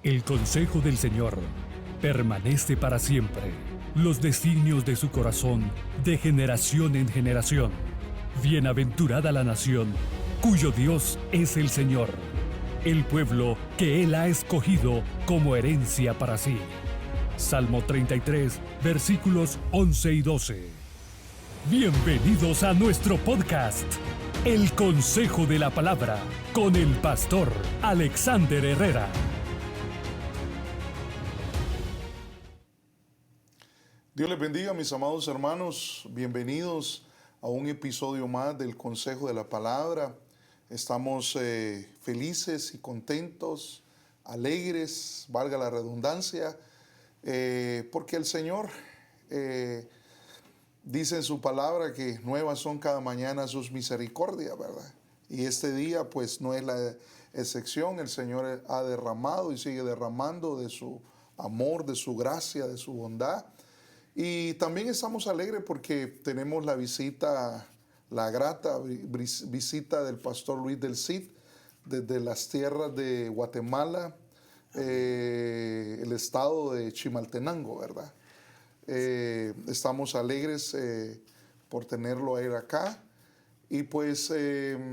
El consejo del Señor permanece para siempre. Los designios de su corazón de generación en generación. Bienaventurada la nación cuyo Dios es el Señor, el pueblo que Él ha escogido como herencia para sí. Salmo 33, versículos 11 y 12. Bienvenidos a nuestro podcast, El Consejo de la Palabra, con el pastor Alexander Herrera. Dios les bendiga, mis amados hermanos. Bienvenidos a un episodio más del Consejo de la Palabra. Estamos felices y contentos, alegres, valga la redundancia, porque el Señor dice en su palabra que nuevas son cada mañana sus misericordias, ¿verdad? Y este día pues no es la excepción. El Señor ha derramado y sigue derramando de su amor, de su gracia, de su bondad. Y también estamos alegres porque tenemos la visita, la grata visita del pastor Luis del Cid desde las tierras de Guatemala, el estado de Chimaltenango, ¿verdad? Estamos alegres por tenerlo a él acá y pues le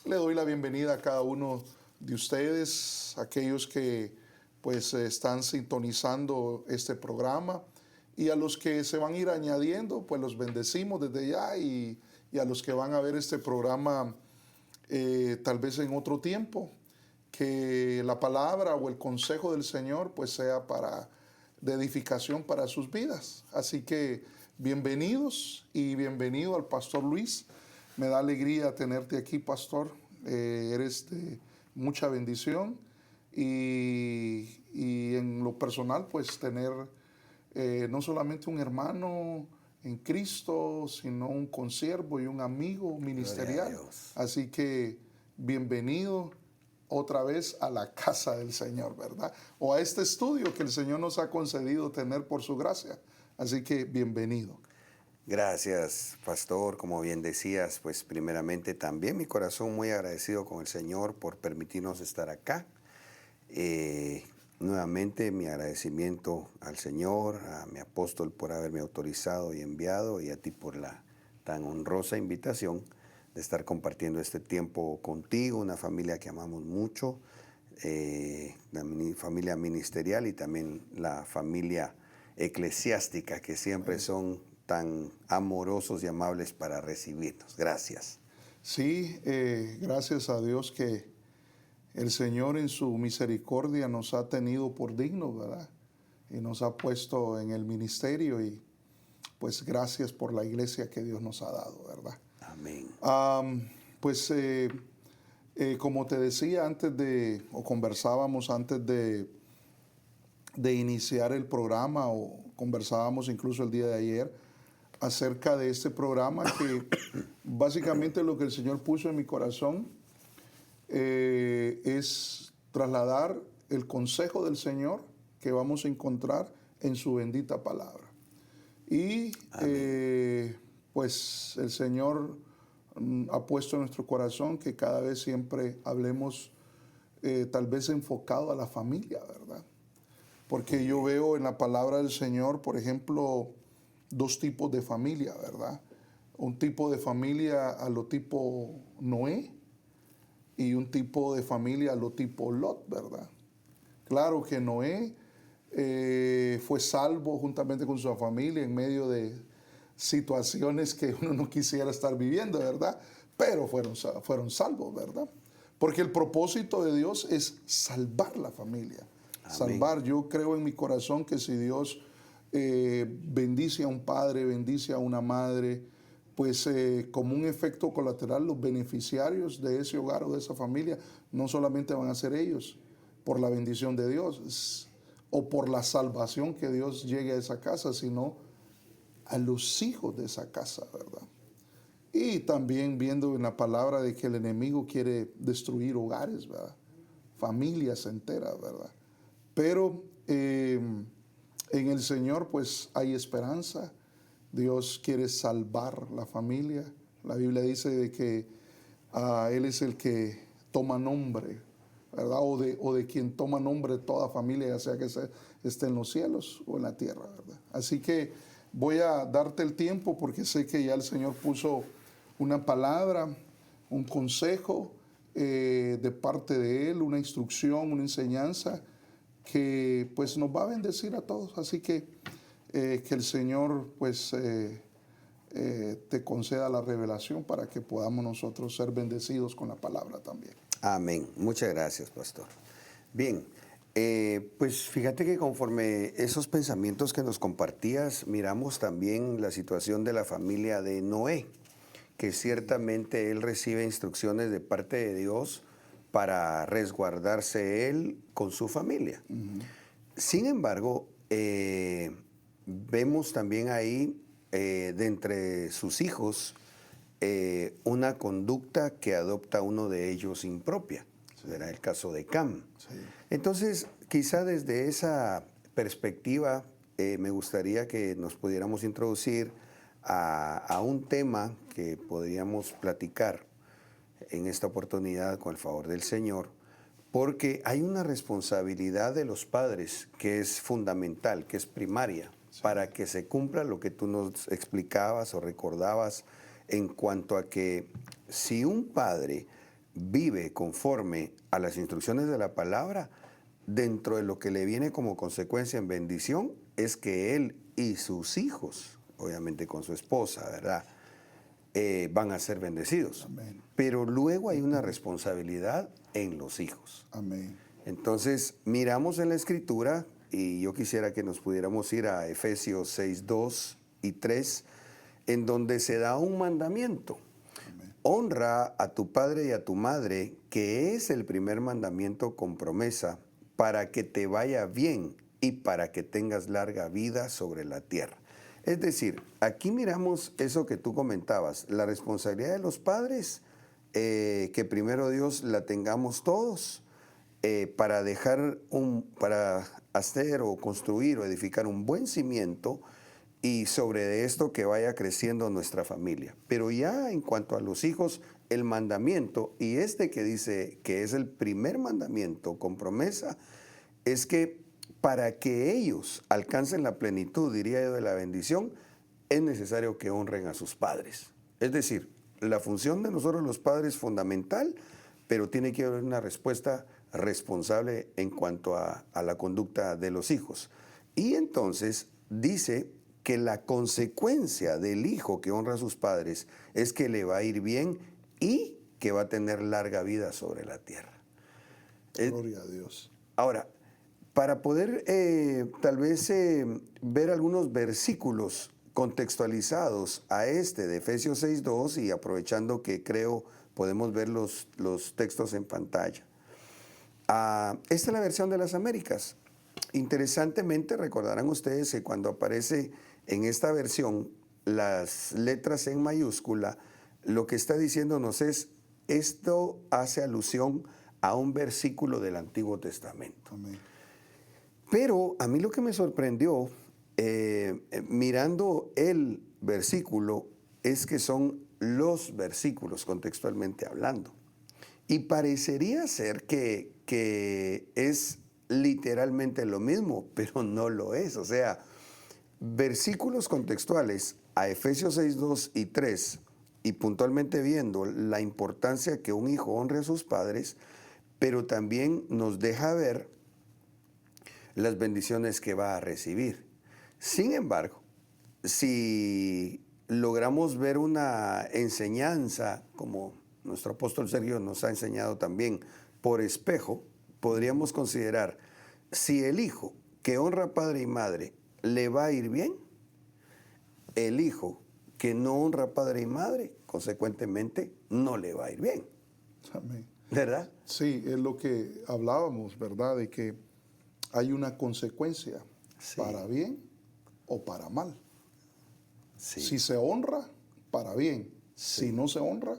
doy la bienvenida a cada uno de ustedes, aquellos que pues están sintonizando este programa. Y a los que se van a ir añadiendo, pues los bendecimos desde ya y a los que van a ver este programa tal vez en otro tiempo, que la palabra o el consejo del Señor pues sea de edificación para sus vidas. Así que bienvenidos y bienvenido al pastor Luis. Me da alegría tenerte aquí, pastor. Eres de mucha bendición y en lo personal pues tener no solamente un hermano en Cristo, sino un consiervo y un amigo ministerial. Así que bienvenido otra vez a la casa del Señor, ¿verdad? O a este estudio que el Señor nos ha concedido tener por su gracia. Así que bienvenido. Gracias, pastor. Como bien decías, pues primeramente también mi corazón muy agradecido con el Señor por permitirnos estar acá. Nuevamente mi agradecimiento al Señor, a mi apóstol por haberme autorizado y enviado, y a ti por la tan honrosa invitación de estar compartiendo este tiempo contigo, una familia que amamos mucho, la familia ministerial y también la familia eclesiástica, que siempre son tan amorosos y amables para recibirnos. Gracias. Sí, gracias a Dios que el Señor en su misericordia nos ha tenido por dignos, ¿verdad? Y nos ha puesto en el ministerio y pues gracias por la iglesia que Dios nos ha dado, ¿verdad? Amén. Como te decía conversábamos antes de iniciar el programa, o conversábamos incluso el día de ayer acerca de este programa que básicamente lo que el Señor puso en mi corazón es trasladar el consejo del Señor que vamos a encontrar en su bendita palabra. Y pues el Señor ha puesto en nuestro corazón que cada vez siempre hablemos tal vez enfocado a la familia, ¿verdad? Porque yo veo en la palabra del Señor, por ejemplo, dos tipos de familia, ¿verdad? Un tipo de familia a lo tipo Noé, y un tipo de familia a lo tipo Lot, ¿verdad? Claro que Noé fue salvo juntamente con su familia en medio de situaciones que uno no quisiera estar viviendo, ¿verdad? Pero fueron salvos, ¿verdad? Porque el propósito de Dios es salvar la familia. Amén. Salvar. Yo creo en mi corazón que si Dios bendice a un padre, bendice a una madre, pues como un efecto colateral, los beneficiarios de ese hogar o de esa familia no solamente van a ser ellos, por la bendición de Dios o por la salvación que Dios llegue a esa casa, sino a los hijos de esa casa, ¿verdad? Y también viendo en la palabra de que el enemigo quiere destruir hogares, ¿verdad? Familias enteras, ¿verdad? Pero en el Señor pues hay esperanza. Dios quiere salvar la familia. La Biblia dice de que Él es el que toma nombre ¿verdad? O de quien toma nombre toda familia, ya sea que esté en los cielos o en la tierra, ¿verdad? Así que voy a darte el tiempo porque sé que ya el Señor puso una palabra, un consejo de parte de Él, una instrucción, una enseñanza que pues nos va a bendecir a todos. Así que el Señor pues te conceda la revelación para que podamos nosotros ser bendecidos con la palabra también. Amén. Muchas gracias, pastor. Bien, pues fíjate que conforme esos pensamientos que nos compartías, miramos también la situación de la familia de Noé, que ciertamente él recibe instrucciones de parte de Dios para resguardarse él con su familia. Sin embargo, vemos también ahí, de entre sus hijos, una conducta que adopta uno de ellos impropia. Era el caso de Cam. Sí. Entonces, quizá desde esa perspectiva, me gustaría que nos pudiéramos introducir a un tema que podríamos platicar en esta oportunidad con el favor del Señor, porque hay una responsabilidad de los padres que es fundamental, que es primaria, para que se cumpla lo que tú nos explicabas o recordabas en cuanto a que si un padre vive conforme a las instrucciones de la palabra, dentro de lo que le viene como consecuencia en bendición, es que él y sus hijos, obviamente con su esposa, ¿verdad?, van a ser bendecidos. Amén. Pero luego hay una responsabilidad en los hijos. Amén. Entonces, miramos en la Escritura, y yo quisiera que nos pudiéramos ir a Efesios 6, 2 y 3, en donde se da un mandamiento. Amén. Honra a tu padre y a tu madre, que es el primer mandamiento con promesa, para que te vaya bien y para que tengas larga vida sobre la tierra. Es decir, aquí miramos eso que tú comentabas, la responsabilidad de los padres, que primero Dios la tengamos todos, para hacer o construir o edificar un buen cimiento, y sobre esto que vaya creciendo nuestra familia. Pero ya en cuanto a los hijos, el mandamiento, y este que dice que es el primer mandamiento con promesa, es que para que ellos alcancen la plenitud, diría yo, de la bendición, es necesario que honren a sus padres. Es decir, la función de nosotros los padres es fundamental, pero tiene que haber una respuesta responsable en cuanto a la conducta de los hijos. Y entonces dice que la consecuencia del hijo que honra a sus padres es que le va a ir bien y que va a tener larga vida sobre la tierra. Gloria a Dios. Ahora, para poder tal vez ver algunos versículos contextualizados a este de Efesios 6.2, y aprovechando que creo podemos ver los textos en pantalla. Esta es la versión de las Américas. Interesantemente, recordarán ustedes que cuando aparece en esta versión las letras en mayúscula, lo que está diciéndonos es, esto hace alusión a un versículo del Antiguo Testamento. Amén. Pero a mí lo que me sorprendió, mirando el versículo, es que son los versículos contextualmente hablando. Y parecería ser que es literalmente lo mismo, pero no lo es. O sea, versículos contextuales a Efesios 6, 2 y 3, y puntualmente viendo la importancia que un hijo honre a sus padres, pero también nos deja ver las bendiciones que va a recibir. Sin embargo, si logramos ver una enseñanza, como nuestro apóstol Sergio nos ha enseñado también, por espejo, podríamos considerar, si el hijo que honra padre y madre le va a ir bien, el hijo que no honra padre y madre, consecuentemente, no le va a ir bien. Amén. ¿Verdad? Sí, es lo que hablábamos, ¿verdad? De que hay una consecuencia, Sí. para bien o para mal. Sí. Si se honra, para bien. Sí. Si no se honra,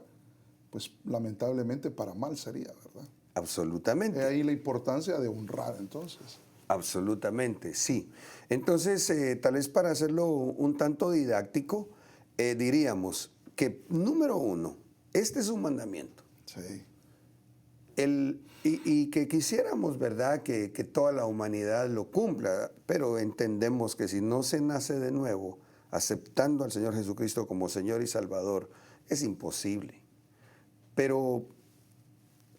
pues lamentablemente para mal sería, ¿verdad? Absolutamente. Es ahí la importancia de honrar, entonces. Absolutamente, sí. Entonces, tal vez para hacerlo un tanto didáctico, diríamos que, número uno, este es un mandamiento. Sí. y que quisiéramos, ¿verdad?, que toda la humanidad lo cumpla, pero entendemos que si no se nace de nuevo, aceptando al Señor Jesucristo como Señor y Salvador, es imposible. Pero,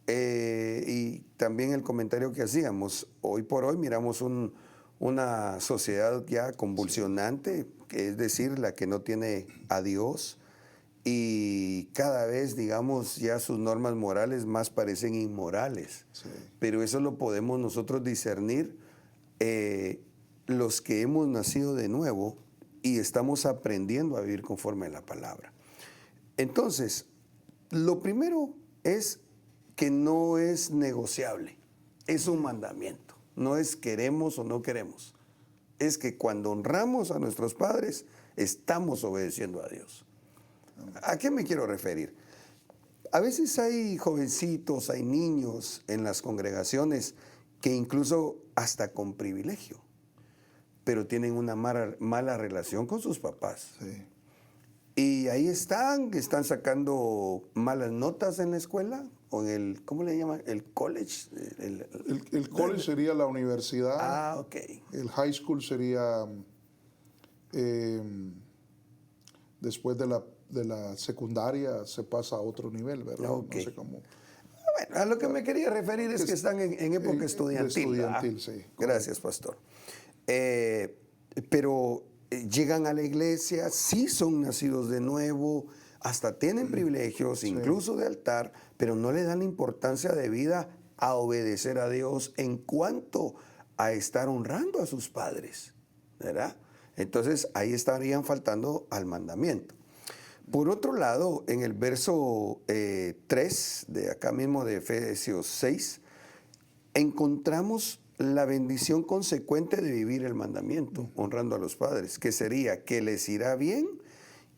y también el comentario que hacíamos, hoy por hoy miramos una sociedad ya convulsionante, que es decir, la que no tiene a Dios, y cada vez, digamos, ya sus normas morales más parecen inmorales. Sí. Pero eso lo podemos nosotros discernir los que hemos nacido de nuevo y estamos aprendiendo a vivir conforme a la palabra. Entonces, lo primero es que no es negociable, es un mandamiento, no es queremos o no queremos. Es que cuando honramos a nuestros padres, estamos obedeciendo a Dios. ¿A qué me quiero referir? A veces hay jovencitos, hay niños en las congregaciones que incluso hasta con privilegio, pero tienen una mala relación con sus papás. Sí. Y ahí están sacando malas notas en la escuela, o en el, ¿cómo le llaman? El college. El college sería la universidad. Ah, ok. El high school sería después de la secundaria se pasa a otro nivel, ¿verdad? Ok. No sé cómo. Bueno, a lo que me quería referir es que están en época estudiantil. Estudiantil, sí. Gracias, pastor. Pero llegan a la iglesia, sí son nacidos de nuevo, hasta tienen privilegios, incluso de altar, pero no le dan la importancia de vida a obedecer a Dios en cuanto a estar honrando a sus padres, ¿verdad? Entonces ahí estarían faltando al mandamiento. Por otro lado, en el verso 3 de acá mismo de Efesios 6, encontramos la bendición consecuente de vivir el mandamiento, honrando a los padres, que sería que les irá bien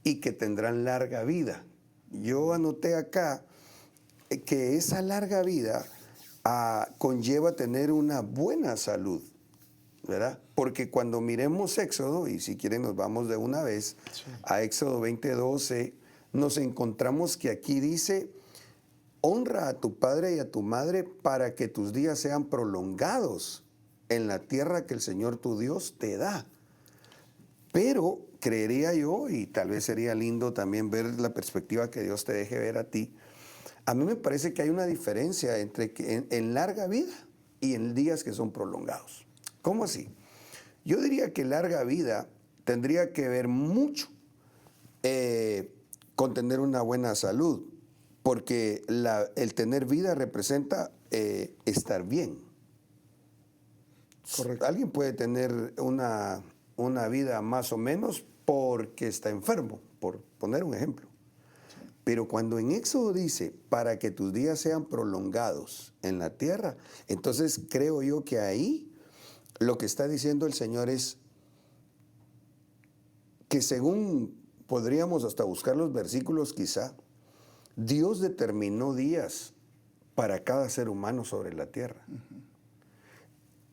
y que tendrán larga vida. Yo anoté acá que esa larga vida conlleva tener una buena salud, ¿verdad? Porque cuando miremos Éxodo, y si quieren nos vamos de una vez a Éxodo 20:12, nos encontramos que aquí dice: honra a tu padre y a tu madre para que tus días sean prolongados en la tierra que el Señor tu Dios te da. Pero creería yo, y tal vez sería lindo también ver la perspectiva que Dios te deje ver a ti, a mí me parece que hay una diferencia entre en larga vida y en días que son prolongados. ¿Cómo así? Yo diría que larga vida tendría que ver mucho con tener una buena salud, porque el tener vida representa estar bien. Correcto. Alguien puede tener una vida más o menos porque está enfermo, por poner un ejemplo. Pero cuando en Éxodo dice, para que tus días sean prolongados en la tierra, entonces creo yo que ahí lo que está diciendo el Señor es que, según podríamos hasta buscar los versículos quizá, Dios determinó días para cada ser humano sobre la tierra.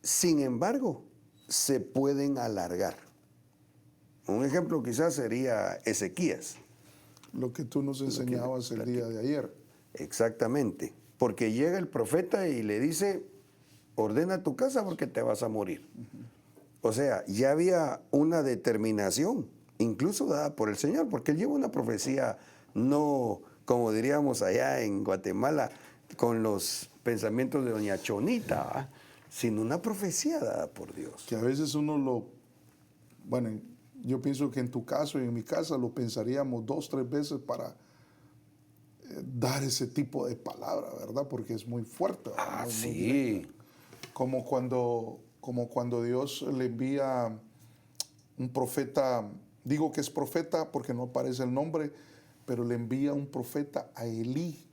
Sin embargo, se pueden alargar. Un ejemplo quizás sería Ezequías. Lo que tú nos enseñabas el día de ayer. Exactamente, porque llega el profeta y le dice: ordena tu casa porque te vas a morir. O sea, ya había una determinación, incluso dada por el Señor, porque él lleva una profecía, no como diríamos allá en Guatemala, con los pensamientos de doña Chonita, sino una profecía dada por Dios. Que a veces bueno, yo pienso que en tu caso y en mi casa lo pensaríamos 2, 3 veces para dar ese tipo de palabra, ¿verdad? Porque es muy fuerte. Ah, muy sí. directa. Como cuando Dios le envía un profeta, digo que es profeta porque no aparece el nombre, pero le envía un profeta a Elí.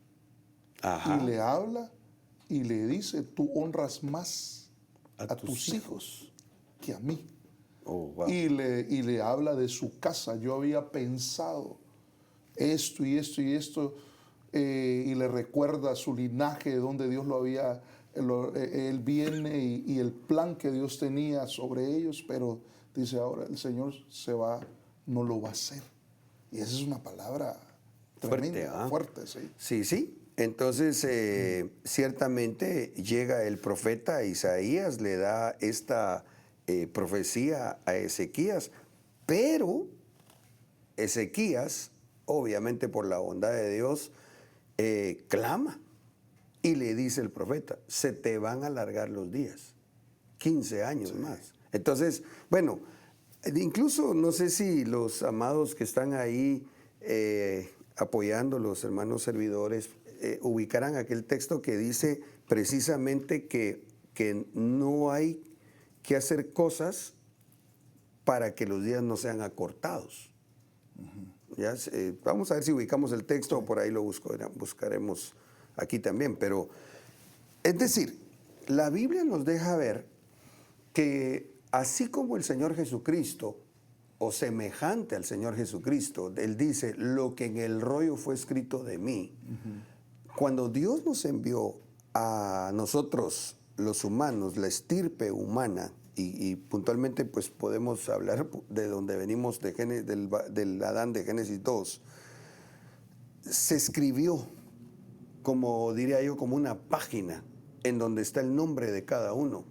Ajá. Y le habla y le dice: tú honras más a tus hijos que a mí. Oh, wow. Y le habla de su casa. Yo había pensado esto y esto y esto, y le recuerda su linaje, de donde Dios lo había, él viene y el plan que Dios tenía sobre ellos, pero dice: ahora el Señor se va, no lo va a hacer. Y esa es una palabra tremenda, fuerte, sí. Sí, sí. Entonces, ciertamente llega el profeta Isaías, le da esta profecía a Ezequías, pero Ezequías, obviamente por la bondad de Dios, clama y le dice el profeta, se te van a alargar los días, 15 años más. Entonces, bueno, incluso no sé si los amados que están ahí apoyando, los hermanos servidores, ubicarán aquel texto que dice precisamente que no hay que hacer cosas para que los días no sean acortados. ¿Ya? Vamos a ver si ubicamos el texto o por ahí lo buscaremos aquí también. Pero, es decir, la Biblia nos deja ver que así como el Señor Jesucristo, o semejante al Señor Jesucristo, Él dice, lo que en el rollo fue escrito de mí. Cuando Dios nos envió a nosotros, los humanos, la estirpe humana, y puntualmente pues podemos hablar de donde venimos, del Adán de Génesis 2, se escribió, como diría yo, como una página en donde está el nombre de cada uno,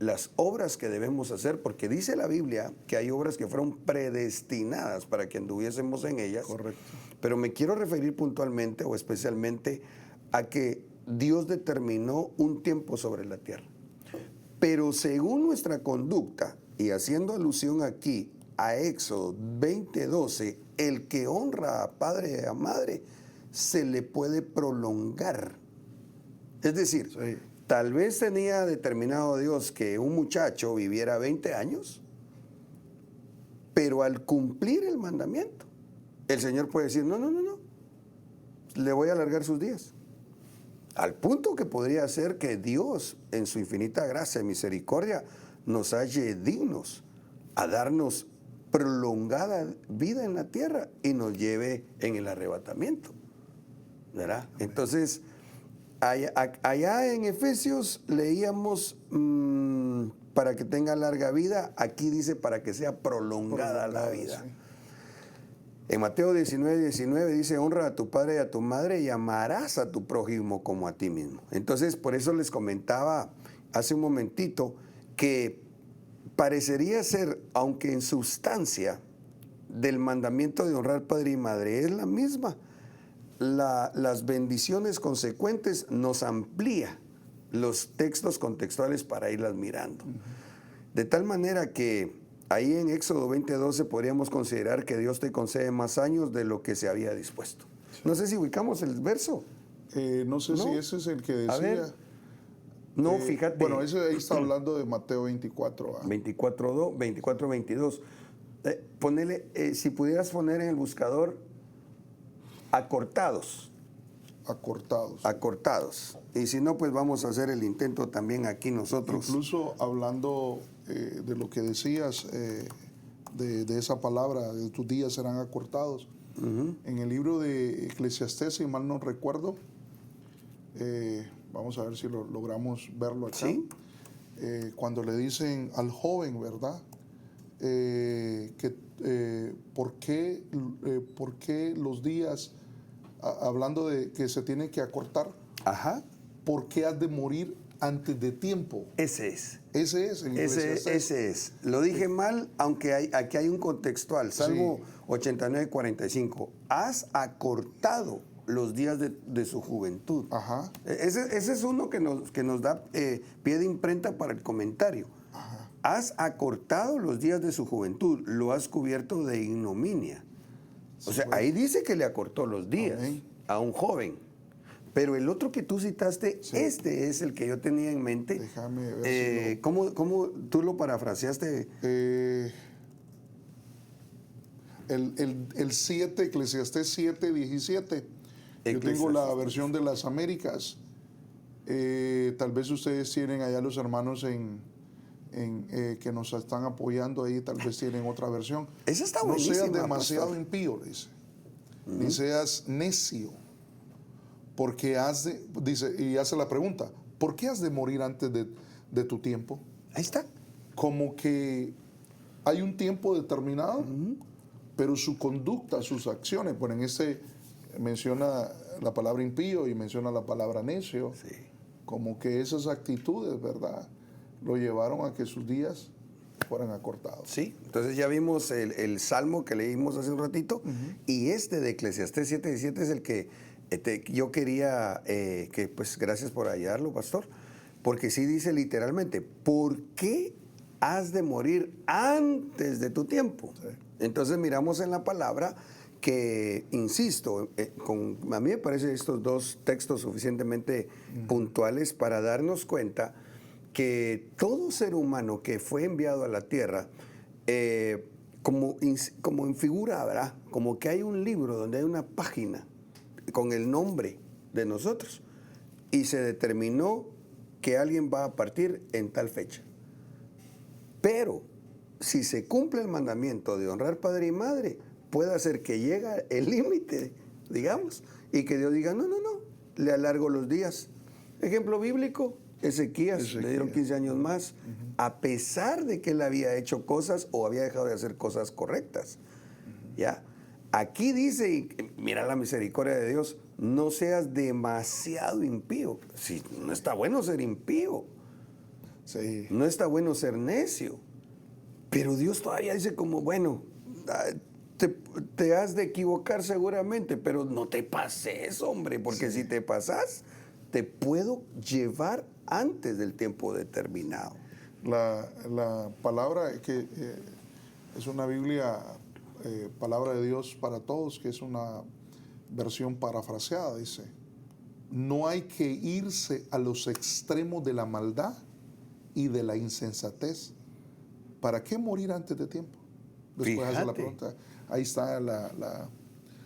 las obras que debemos hacer, porque dice la Biblia que hay obras que fueron predestinadas para que anduviésemos en ellas. Correcto. Pero me quiero referir puntualmente o especialmente a que Dios determinó un tiempo sobre la tierra. Pero según nuestra conducta, y haciendo alusión aquí a Éxodo 20:12, el que honra a padre y a madre se le puede prolongar. Es decir, Sí. tal vez tenía determinado Dios que un muchacho viviera 20 años, pero al cumplir el mandamiento, el Señor puede decir, no, le voy a alargar sus días. Al punto que podría ser que Dios, en su infinita gracia y misericordia, nos halle dignos a darnos prolongada vida en la tierra y nos lleve en el arrebatamiento, ¿verdad? Entonces, allá en Efesios leíamos para que tenga larga vida, aquí dice para que sea prolongada la vida. Sí. En Mateo 19:19 dice, honra a tu padre y a tu madre y amarás a tu prójimo como a ti mismo. Entonces, por eso les comentaba hace un momentito que parecería ser, aunque en sustancia del mandamiento de honrar padre y madre es la misma, las bendiciones consecuentes nos amplía los textos contextuales para irlas mirando. De tal manera que ahí en Éxodo 20:12 podríamos considerar que Dios te concede más años de lo que se había dispuesto. No sé si ubicamos el verso. No sé si ese es el que decía. A ver. No, fíjate. Bueno, ese ahí está hablando de Mateo 24. 24:22. Ponele, si pudieras poner en el buscador acortados. Acortados. Y si no, pues vamos a hacer el intento también aquí nosotros. Incluso hablando de lo que decías, de esa palabra, de tus días serán acortados. En el libro de Eclesiastés, si mal no recuerdo, vamos a ver si lo logramos verlo acá. ¿Sí? Cuando le dicen al joven, ¿verdad? ¿Por qué los días, hablando de que se tienen que acortar, Ajá. ¿por qué has de morir antes de tiempo? Ese es. Ese es. En Eclesiastés. Ese es. Lo dije mal, aunque aquí hay un contextual. Salmo 89:45. Has acortado los días de su juventud. Ajá. Ese es uno que nos da pie de imprenta para el comentario. Ajá. Has acortado los días de su juventud, lo has cubierto de ignominia. O sea, ahí dice que le acortó los días a un joven. Pero el otro que tú citaste, este es el que yo tenía en mente. Déjame ver si ¿Cómo tú lo parafraseaste? El 7, Eclesiastés 7:17. Yo tengo la versión de las Américas. Tal vez ustedes tienen allá los hermanos que nos están apoyando ahí, tal vez tienen otra versión. Esa está no buenísima, seas demasiado pastor. impío, dice. Ni seas necio. Porque dice, y hace la pregunta, ¿por qué has de morir antes de tu tiempo? Ahí está. Como que hay un tiempo determinado, pero su conducta, sus acciones, bueno, en menciona la palabra impío y menciona la palabra necio, Sí. como que esas actitudes, ¿verdad?, lo llevaron a que sus días fueran acortados. Sí, entonces ya vimos el salmo que leímos hace un ratito, y este de Eclesiastés 7:17 es el que yo quería, que pues gracias por hallarlo, pastor, porque sí dice literalmente, ¿por qué has de morir antes de tu tiempo? Sí. Entonces miramos en la palabra que, insisto, a mí me parecen estos dos textos suficientemente puntuales para darnos cuenta que todo ser humano que fue enviado a la tierra, como en figura, ¿verdad? Como que hay un libro donde hay una página con el nombre de nosotros y se determinó que alguien va a partir en tal fecha. Pero si se cumple el mandamiento de honrar padre y madre, puede hacer que llegue el límite, digamos, y que Dios diga, no, le alargo los días. Ejemplo bíblico, Ezequías, le dieron 15 años más, a pesar de que él había hecho cosas o había dejado de hacer cosas correctas. ¿Ya? Aquí dice, y mira la misericordia de Dios, no seas demasiado impío. Si no está bueno ser impío, Sí. no está bueno ser necio, pero Dios todavía dice como, bueno, te has de equivocar seguramente, pero no te pases, hombre, porque si te pasas, te puedo llevar antes del tiempo determinado. La palabra que es una Biblia, palabra de Dios para todos, que es una versión parafraseada, dice, no hay que irse a los extremos de la maldad y de la insensatez. ¿Para qué morir antes de tiempo? Después hace la Fíjate. pregunta. Ahí está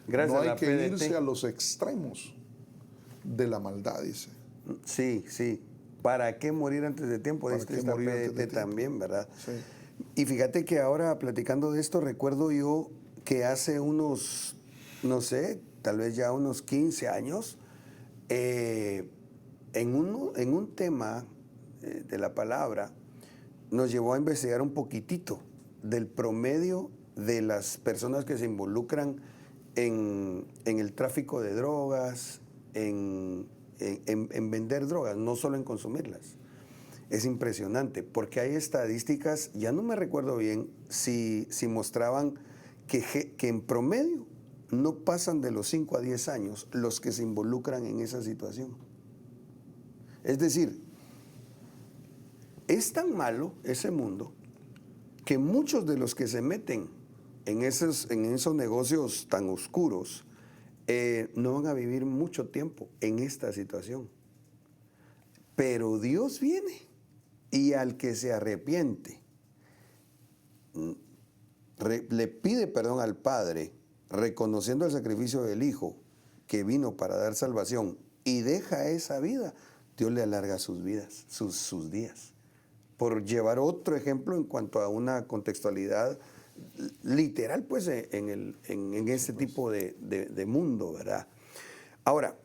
Gracias no a hay la que PDT. irse a los extremos de la maldad, dice. Sí, sí. ¿Para qué morir antes de tiempo? ¿Para Dice qué esta morir antes de PDT tiempo? también, ¿verdad? Sí. Y fíjate que ahora, platicando de esto, recuerdo yo que hace unos, no sé, tal vez ya unos 15 años, en un tema de la palabra, nos llevó a investigar un poquitito del promedio de las personas que se involucran en el tráfico de drogas, en vender drogas, no solo en consumirlas. Es impresionante, porque hay estadísticas, ya no me recuerdo bien, si mostraban que en promedio no pasan de los 5 a 10 años los que se involucran en esa situación. Es decir, es tan malo ese mundo que muchos de los que se meten en esos negocios tan oscuros no van a vivir mucho tiempo en esta situación. Pero Dios viene y al que se arrepiente le pide perdón al Padre, reconociendo el sacrificio del Hijo que vino para dar salvación y deja esa vida, Dios le alarga sus vidas, sus días. Por llevar otro ejemplo en cuanto a una contextualidad literal, pues, en este tipo de mundo, ¿verdad? Ahora,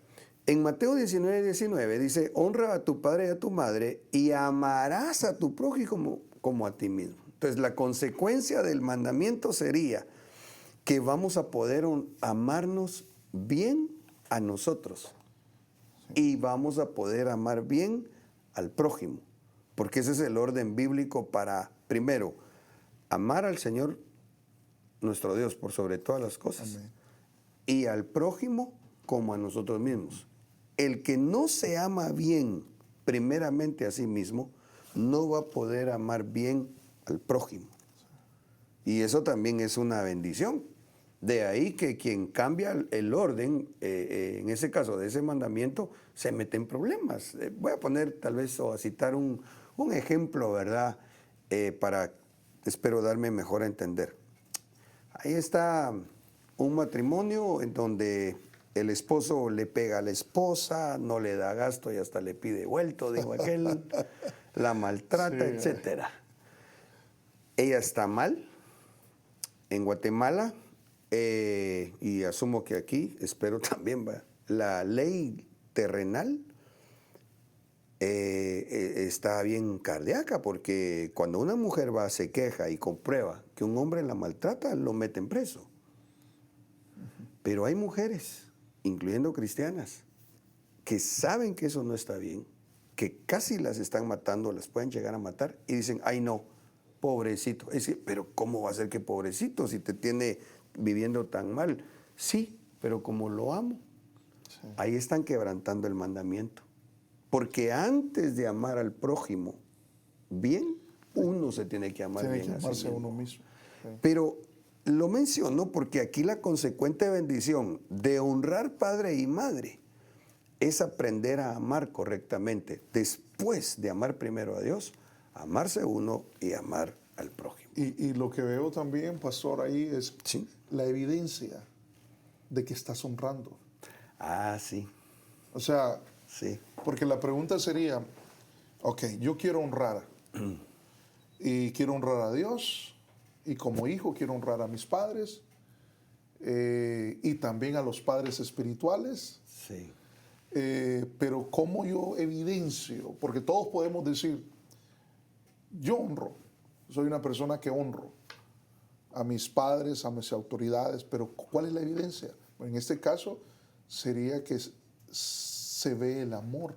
en Mateo 19:19 dice, honra a tu padre y a tu madre y amarás a tu prójimo como a ti mismo. Entonces, la consecuencia del mandamiento sería que vamos a poder amarnos bien a nosotros y vamos a poder amar bien al prójimo, porque ese es el orden bíblico para, primero, amar al Señor nuestro Dios por sobre todas las cosas. Amén. Y al prójimo como a nosotros mismos. El que no se ama bien primeramente a sí mismo, no va a poder amar bien al prójimo. Y eso también es una bendición. De ahí que quien cambia el orden, en ese caso de ese mandamiento, se mete en problemas. Voy a poner tal vez o a citar un ejemplo, ¿verdad? Para, espero darme mejor a entender. Ahí está un matrimonio en donde el esposo le pega a la esposa, no le da gasto y hasta le pide vuelto, dijo aquel, la maltrata, Sí. etcétera. Ella está mal. En Guatemala, y asumo que aquí, espero también, la ley terrenal está bien cardíaca, porque cuando una mujer se queja y comprueba que un hombre la maltrata, lo meten preso. Pero hay mujeres, incluyendo cristianas, que saben que eso no está bien, que casi las están matando, las pueden llegar a matar, y dicen, ay no, pobrecito. Es decir, pero ¿cómo va a ser que pobrecito si te tiene viviendo tan mal? Sí, pero como lo amo, ahí están quebrantando el mandamiento. Porque antes de amar al prójimo bien, uno se tiene que amar Tiene bien que a sí amarse a mismo. uno mismo. Sí. Pero lo menciono porque aquí la consecuente bendición de honrar padre y madre es aprender a amar correctamente. Después de amar primero a Dios, amarse uno y amar al prójimo. Y lo que veo también, pastor, ahí es Sí. la evidencia de que estás honrando. Ah, sí, O sea, sí. porque la pregunta sería, ok, yo quiero honrar y quiero honrar a Dios y como hijo quiero honrar a mis padres y también a los padres espirituales, Sí. pero ¿cómo yo evidencio? Porque todos podemos decir, yo honro, soy una persona que honro a mis padres, a mis autoridades, pero ¿cuál es la evidencia? Bueno, en este caso sería que se ve el amor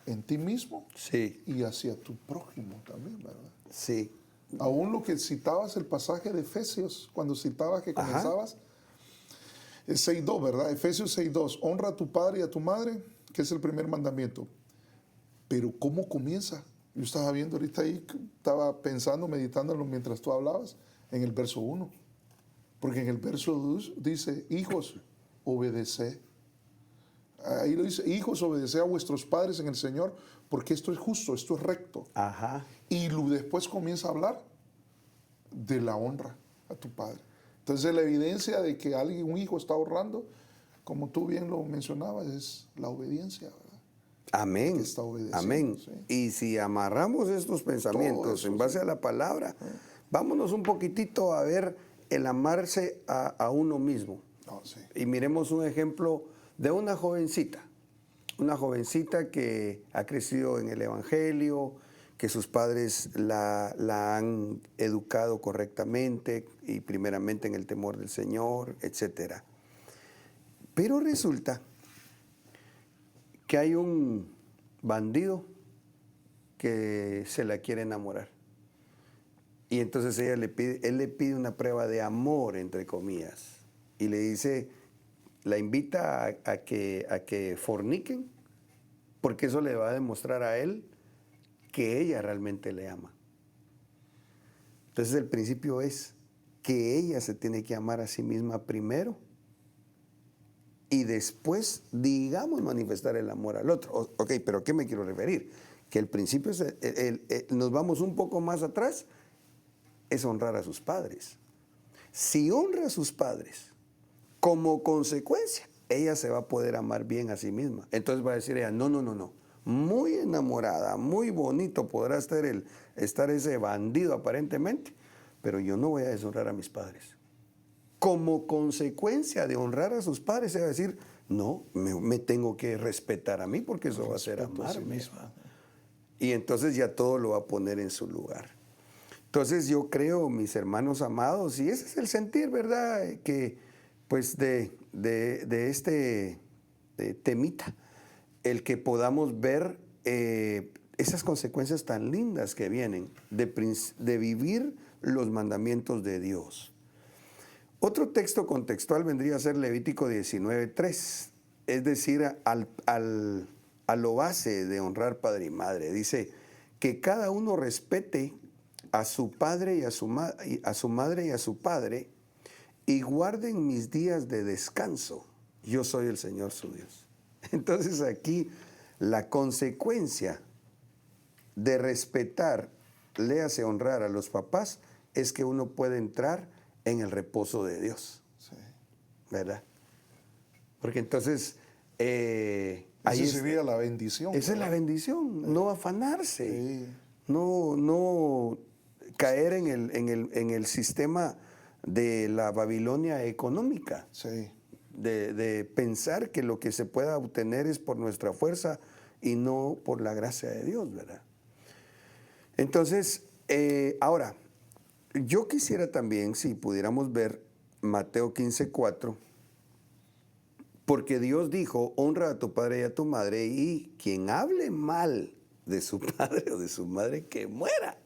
en ti mismo Sí, y hacia tu prójimo también, ¿verdad? sí. Aún lo que citabas el pasaje de Efesios, cuando citabas que Ajá. comenzabas, es 6.2, ¿verdad? Efesios 6.2, honra a tu padre y a tu madre, que es el primer mandamiento. Pero ¿cómo comienza? Yo estaba viendo ahorita ahí, estaba pensando, meditándolo mientras tú hablabas, en el verso 1. Porque en el verso 2 dice, hijos, obedeced. Ahí lo dice, hijos, obedeced a vuestros padres en el Señor, porque esto es justo, esto es recto. Ajá. Y después comienza a hablar de la honra a tu padre. Entonces la evidencia de que alguien, un hijo está honrando, como tú bien lo mencionabas, es la obediencia, ¿verdad? Amén. Que está obedeciendo, Amén. sí. Y si amarramos estos pensamientos eso, en base sí. a la palabra, vámonos un poquitito a ver el amarse a uno mismo. No, sí. Y miremos un ejemplo de una jovencita que ha crecido en el Evangelio, que sus padres la han educado correctamente y primeramente en el temor del Señor, etc. Pero resulta que hay un bandido que se la quiere enamorar. Y entonces él le pide una prueba de amor, entre comillas, y le dice, la invita a que forniquen, porque eso le va a demostrar a él que ella realmente le ama. Entonces el principio es que ella se tiene que amar a sí misma primero y después, digamos, manifestar el amor al otro. Ok, pero ¿a qué me quiero referir? Que el principio es, nos vamos un poco más atrás, es honrar a sus padres. Si honra a sus padres, como consecuencia, ella se va a poder amar bien a sí misma. Entonces va a decir ella, no. Muy enamorada, muy bonito podrá estar ese bandido aparentemente, pero yo no voy a deshonrar a mis padres. Como consecuencia de honrar a sus padres, ella va a decir, no, me tengo que respetar a mí porque eso va a ser Respeto a sí amarme. misma. Y entonces ya todo lo va a poner en su lugar. Entonces yo creo, mis hermanos amados, y ese es el sentir, ¿verdad? Que pues de este temita, el que podamos ver esas consecuencias tan lindas que vienen de vivir los mandamientos de Dios. Otro texto contextual vendría a ser Levítico 19:3, es decir, a lo base de honrar padre y madre. Dice que cada uno respete a su padre y a su madre y a su padre, y guarden mis días de descanso. Yo soy el Señor su Dios. Entonces aquí la consecuencia de respetar, léase honrar a los papás, es que uno puede entrar en el reposo de Dios. Sí. ¿Verdad? Porque entonces ahí Esa sería la bendición. esa es la ¿verdad? bendición, no afanarse, Sí. no caer en el sistema de la Babilonia económica, Sí. de pensar que lo que se pueda obtener es por nuestra fuerza y no por la gracia de Dios, ¿verdad? Entonces, ahora, yo quisiera también, si pudiéramos ver Mateo 15:4, Porque Dios dijo, honra a tu padre y a tu madre, y quien hable mal de su padre o de su madre, que muera.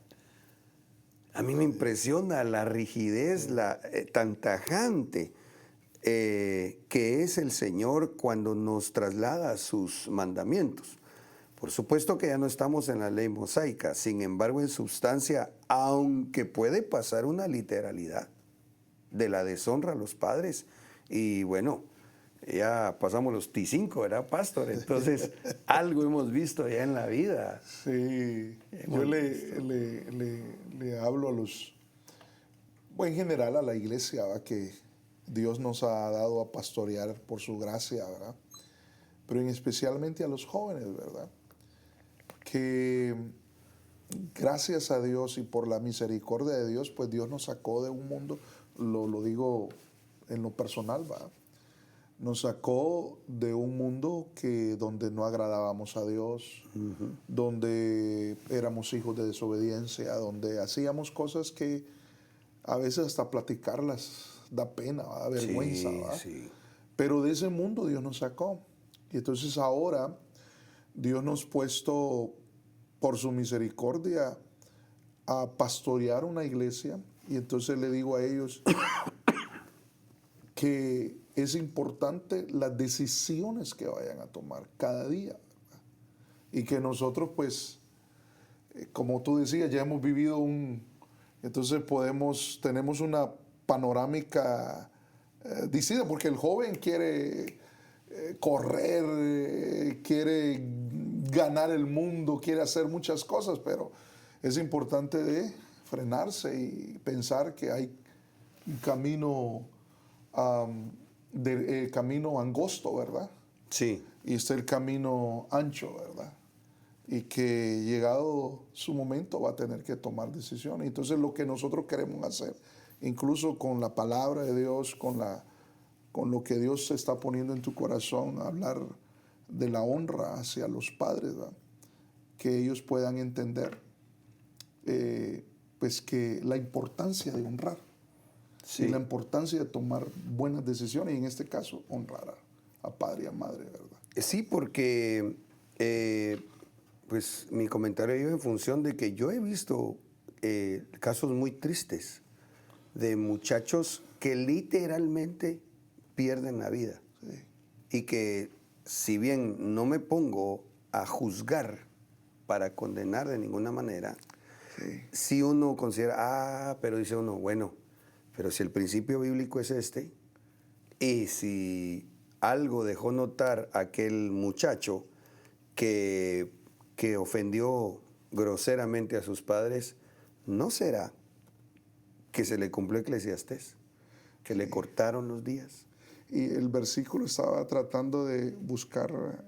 A mí me impresiona la rigidez tan tajante que es el Señor cuando nos traslada sus mandamientos. Por supuesto que ya no estamos en la ley mosaica, sin embargo, en sustancia, aunque puede pasar una literalidad de la deshonra a los padres, y bueno, ya pasamos los T5, ¿verdad, pastor? Entonces, algo hemos visto ya en la vida. Sí, yo le hablo a los, bueno, en general a la iglesia, ¿verdad? Que Dios nos ha dado a pastorear por su gracia, ¿verdad? Pero especialmente a los jóvenes, ¿verdad? Que gracias a Dios y por la misericordia de Dios, pues Dios nos sacó de un mundo, lo digo en lo personal, ¿verdad? Nos sacó de un mundo donde no agradábamos a Dios, donde éramos hijos de desobediencia, donde hacíamos cosas que a veces hasta platicarlas da pena, da vergüenza. Sí, ¿verdad? sí. Pero de ese mundo Dios nos sacó. Y entonces ahora Dios nos ha puesto por su misericordia a pastorear una iglesia. Y entonces le digo a ellos que es importante las decisiones que vayan a tomar cada día, ¿verdad? Y que nosotros, pues, como tú decías, ya hemos vivido entonces tenemos una panorámica distinta, porque el joven quiere correr, quiere ganar el mundo, quiere hacer muchas cosas, pero es importante de frenarse y pensar que hay un camino camino angosto, ¿verdad? Sí. Y está el camino ancho, ¿verdad? Y que llegado su momento va a tener que tomar decisiones. Entonces lo que nosotros queremos hacer, incluso con la palabra de Dios, con lo que Dios se está poniendo en tu corazón, hablar de la honra hacia los padres, ¿verdad? Que ellos puedan entender pues que la importancia de honrar. Sí. Y la importancia de tomar buenas decisiones, y en este caso honrar a padre y a madre, ¿verdad? Sí, porque pues mi comentario iba en función de que yo he visto casos muy tristes de muchachos que literalmente pierden la vida. Sí. Y que si bien no me pongo a juzgar para condenar de ninguna manera, sí, si uno considera, pero dice uno, bueno, pero si el principio bíblico es este, y si algo dejó notar aquel muchacho que ofendió groseramente a sus padres, ¿no será que se le cumplió Eclesiastés? Que le cortaron los días. Y el versículo estaba tratando de buscar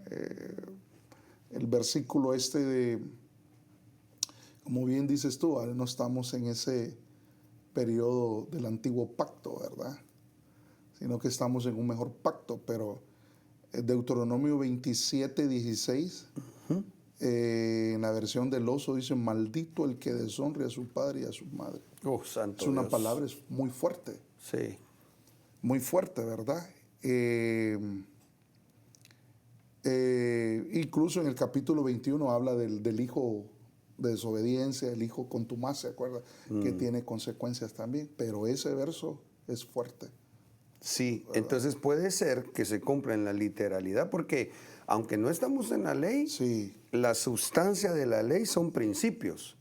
el versículo de, como bien dices tú, ahora no estamos en ese periodo del antiguo pacto, ¿verdad? Sino que estamos en un mejor pacto, pero Deuteronomio 27:16, en la versión del Oso dice, maldito el que deshonre a su padre y a su madre. Oh, santo es una Dios. palabra muy fuerte. Sí. Muy fuerte, ¿verdad? Incluso en el capítulo 21 habla del hijo de desobediencia, el hijo contumaz, ¿se acuerda? Que tiene consecuencias también, pero ese verso es fuerte. Sí, ¿verdad? Entonces puede ser que se cumpla en la literalidad, porque aunque no estamos en la ley, sí, la sustancia de la ley son principios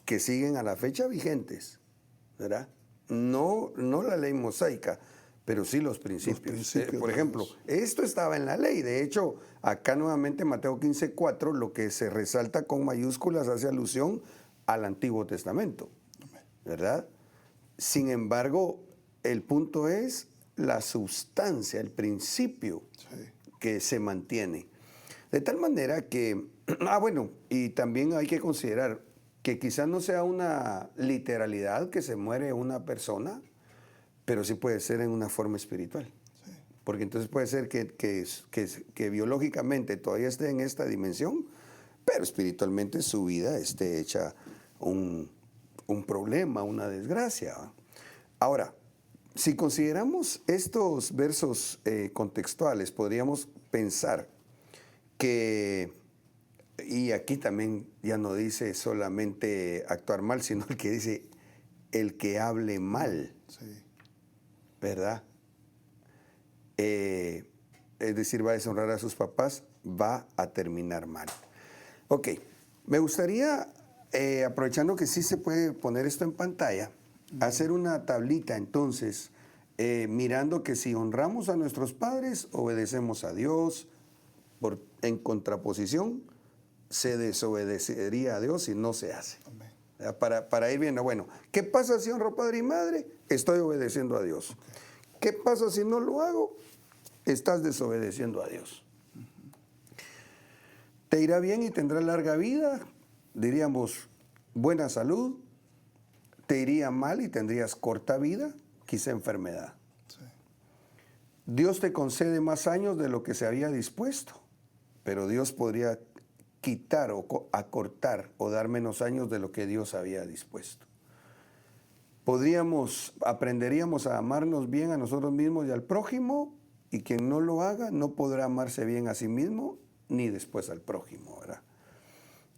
que siguen a la fecha vigentes, ¿verdad? No la ley mosaica, pero sí los principios. Por ejemplo, esto estaba en la ley. De hecho, acá nuevamente Mateo 15:4, lo que se resalta con mayúsculas hace alusión al Antiguo Testamento, ¿verdad? Sin embargo, el punto es la sustancia, el principio que se mantiene. De tal manera que, bueno, y también hay que considerar que quizás no sea una literalidad que se muere una persona, pero sí puede ser en una forma espiritual. Sí. Porque entonces puede ser que biológicamente todavía esté en esta dimensión, pero espiritualmente su vida esté hecha un problema, una desgracia. Ahora, Si consideramos estos versos contextuales, podríamos pensar que, y aquí también ya no dice solamente actuar mal, sino el que dice el que hable mal, Sí. ¿verdad? Es decir, va a deshonrar a sus papás, va a terminar mal. Ok, me gustaría, aprovechando que sí se puede poner esto en pantalla, hacer una tablita entonces, mirando que si honramos a nuestros padres, obedecemos a Dios, en contraposición, se desobedecería a Dios si no se hace. Amén. Para ir viendo, bueno, ¿qué pasa si honro padre y madre? Estoy obedeciendo a Dios. ¿Qué pasa si no lo hago? Estás desobedeciendo a Dios. Te irá bien y tendrás larga vida, diríamos buena salud. Te iría mal y tendrías corta vida, quizá enfermedad. Sí. Dios te concede más años de lo que se había dispuesto, pero Dios podría quitar o acortar o dar menos años de lo que Dios había dispuesto. Aprenderíamos a amarnos bien a nosotros mismos y al prójimo, y quien no lo haga no podrá amarse bien a sí mismo ni después al prójimo, ¿verdad?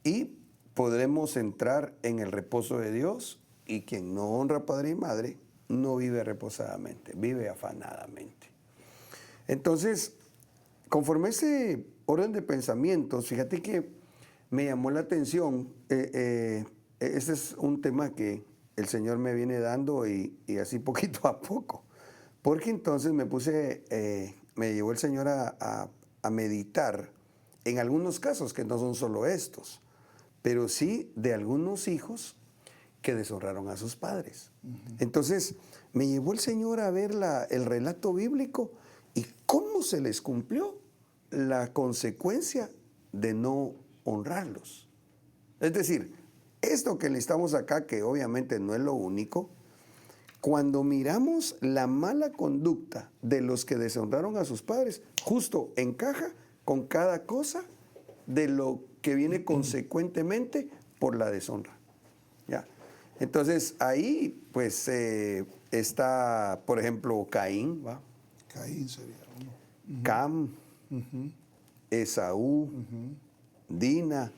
Y podremos entrar en el reposo de Dios, y quien no honra a padre y madre no vive reposadamente, vive afanadamente. Entonces, conforme a ese orden de pensamientos, fíjate que me llamó la atención, este es un tema que el Señor me viene dando y así poquito a poco, porque entonces me llevó el Señor a meditar en algunos casos que no son solo estos, pero sí de algunos hijos que deshonraron a sus padres. Entonces me llevó el Señor a ver el relato bíblico y cómo se les cumplió la consecuencia de no honrarlos. Es decir, esto que listamos acá, que obviamente no es lo único, cuando miramos la mala conducta de los que deshonraron a sus padres, justo encaja con cada cosa de lo que viene consecuentemente por la deshonra. ¿Ya? Entonces ahí pues está, por ejemplo, Caín, ¿va? Caín sería uno. Cam, Esaú, Dina,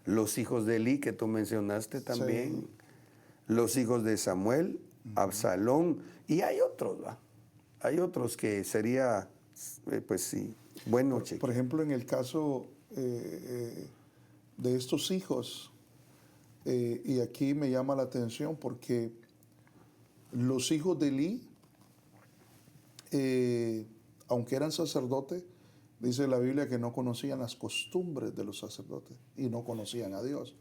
los hijos de Elí que tú mencionaste también, Sí. los hijos de Samuel, Absalón, y hay otros, ¿va? Hay otros que sería, pues sí, bueno, Por ejemplo, en el caso de estos hijos, y aquí me llama la atención porque los hijos de Elí, aunque eran sacerdotes, dice la Biblia que no conocían las costumbres de los sacerdotes y no conocían a Dios.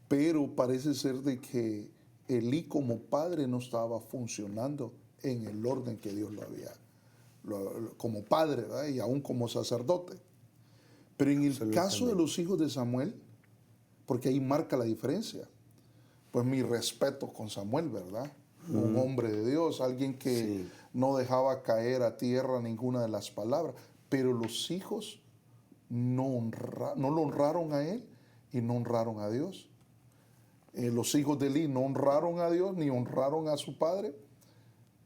Pero parece ser de que Elí como padre no estaba funcionando en el orden que Dios lo había, como padre, ¿verdad? Y aún como sacerdote. Pero en el caso de los hijos de Samuel, porque ahí marca la diferencia, pues mi respeto con Samuel, ¿verdad? Un hombre de Dios, alguien que no dejaba caer a tierra ninguna de las palabras, pero los hijos no lo honraron a él y no honraron a Dios. Los hijos de Elí no honraron a Dios ni honraron a su padre,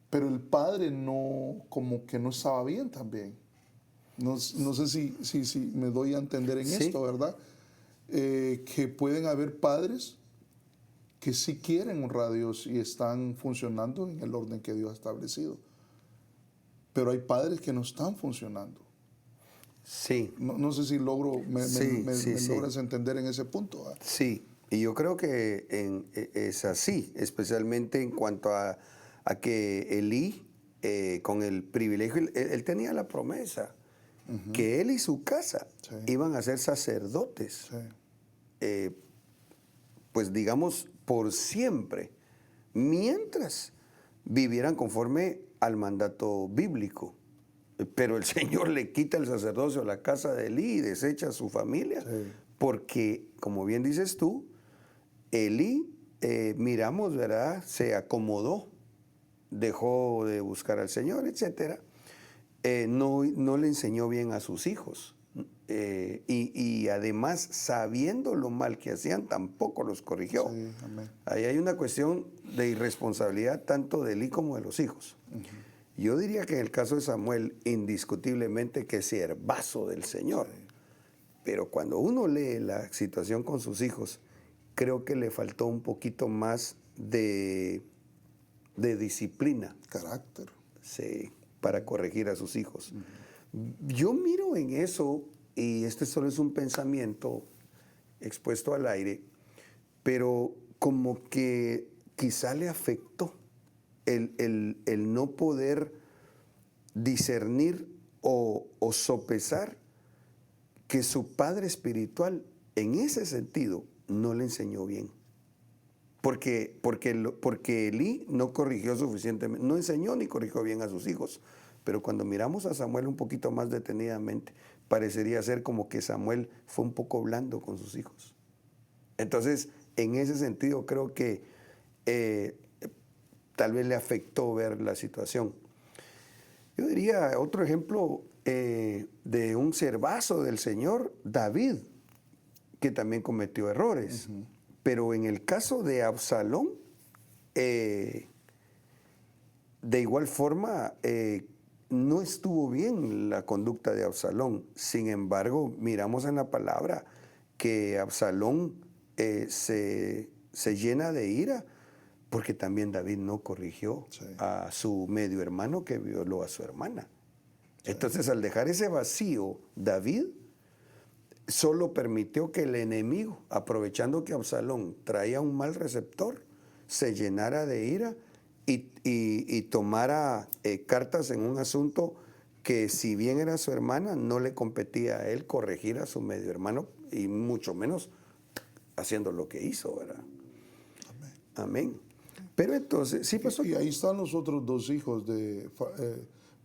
pero el padre no, como que no estaba bien también. No sé si me doy a entender en esto, ¿verdad? Que pueden haber padres que sí quieren honrar a Dios y están funcionando en el orden que Dios ha establecido. Pero hay padres que no están funcionando. Sí. No sé si me logras entender en ese punto, ¿verdad? Sí, y yo creo que es así, especialmente en cuanto a que Elí, con el privilegio, él tenía la promesa que él y su casa iban a ser sacerdotes, pues digamos, por siempre, mientras vivieran conforme al mandato bíblico. Pero el Señor le quita el sacerdocio a la casa de Elí y desecha a su familia, porque, como bien dices tú, Elí, miramos, ¿verdad?, se acomodó, dejó de buscar al Señor, etc. No le enseñó bien a sus hijos. Y y además, sabiendo lo mal que hacían, tampoco los corrigió. Sí, amén. Ahí hay una cuestión de irresponsabilidad tanto de Elí como de los hijos. Yo diría que en el caso de Samuel, indiscutiblemente que es siervazo del Señor. Pero cuando uno lee la situación con sus hijos, creo que le faltó un poquito más de disciplina. Carácter. Sí, para corregir a sus hijos. Yo miro en eso, y este solo es un pensamiento expuesto al aire, pero como que quizá le afectó el no poder discernir o sopesar que su padre espiritual en ese sentido no le enseñó bien. Porque Elí no corrigió suficientemente, no enseñó ni corrigió bien a sus hijos. Pero cuando miramos a Samuel un poquito más detenidamente, parecería ser como que Samuel fue un poco blando con sus hijos. Entonces, en ese sentido, creo que tal vez le afectó ver la situación. Yo diría otro ejemplo de un siervazo del Señor, David, que también cometió errores. Pero en el caso de Absalón, de igual forma, no estuvo bien la conducta de Absalón. Sin embargo, miramos en la palabra que Absalón se llena de ira porque también David no corrigió a su medio hermano que violó a su hermana. Entonces, al dejar ese vacío, David solo permitió que el enemigo, aprovechando que Absalón traía un mal receptor, se llenara de ira y tomara cartas en un asunto que, si bien era su hermana, no le competía a él corregir a su medio hermano, y mucho menos haciendo lo que hizo, ¿verdad? Amén. Pero entonces, sí pasó. Y ahí están los otros dos hijos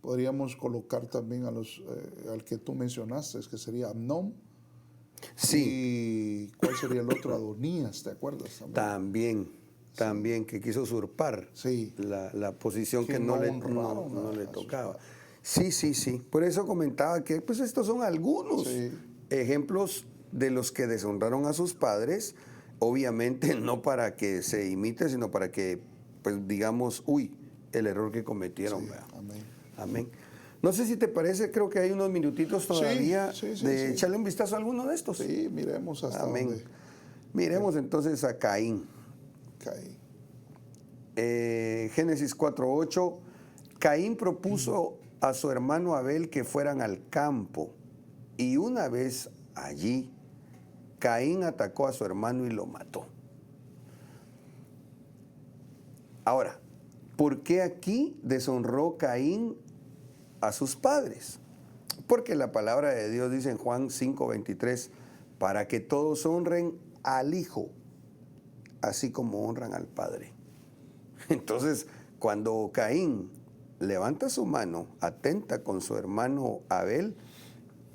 podríamos colocar también al que tú mencionaste, que sería Amnón. Sí. ¿Y cuál sería el otro? Adonías, ¿te acuerdas? También que quiso usurpar la posición que no le tocaba. Sí. Por eso comentaba que pues estos son algunos ejemplos de los que deshonraron a sus padres, obviamente no para que se imite, sino para que, pues digamos, el error que cometieron. Amén. No sé si te parece, creo que hay unos minutitos todavía de echarle un vistazo a alguno de estos. Sí, miremos hasta dónde. Miremos entonces a Caín. Génesis 4:8. Caín propuso a su hermano Abel que fueran al campo, y una vez allí, Caín atacó a su hermano y lo mató. Ahora, ¿por qué aquí deshonró Caín a sus padres? Porque la palabra de Dios dice en Juan 5:23, para que todos honren al Hijo, así como honran al Padre. Entonces, cuando Caín levanta su mano, atenta con su hermano Abel,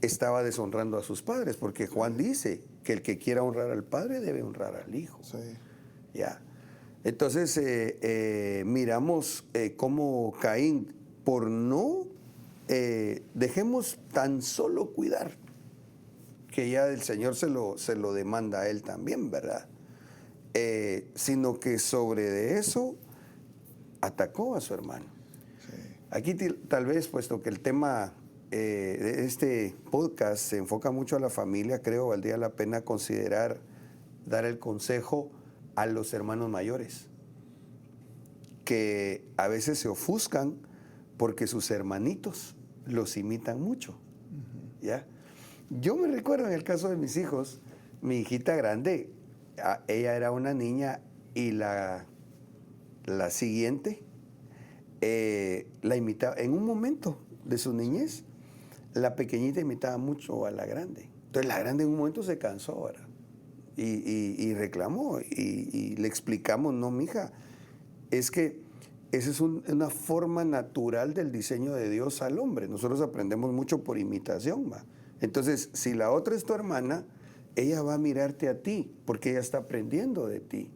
estaba deshonrando a sus padres, porque Juan dice que el que quiera honrar al Padre debe honrar al Hijo. Ya. Entonces, miramos cómo Caín, por no dejemos tan solo cuidar, que ya el Señor se lo demanda a él también, ¿verdad? Sino que sobre de eso atacó a su hermano. Aquí tal vez, puesto que el tema de este podcast se enfoca mucho a la familia, creo que valdría la pena considerar dar el consejo a los hermanos mayores, que a veces se ofuscan porque sus hermanitos los imitan mucho. ¿Ya? Yo me recuerdo en el caso de mis hijos, mi hijita grande, ella era una niña, y la siguiente la imitaba. En un momento de su niñez, la pequeñita imitaba mucho a la grande. Entonces la grande en un momento se cansó, ¿verdad? Y reclamó, y le explicamos, no, mija, es que esa es una forma natural del diseño de Dios al hombre. Nosotros aprendemos mucho por imitación, ¿va? Entonces, si la otra es tu hermana, ella va a mirarte a ti, porque ella está aprendiendo de ti.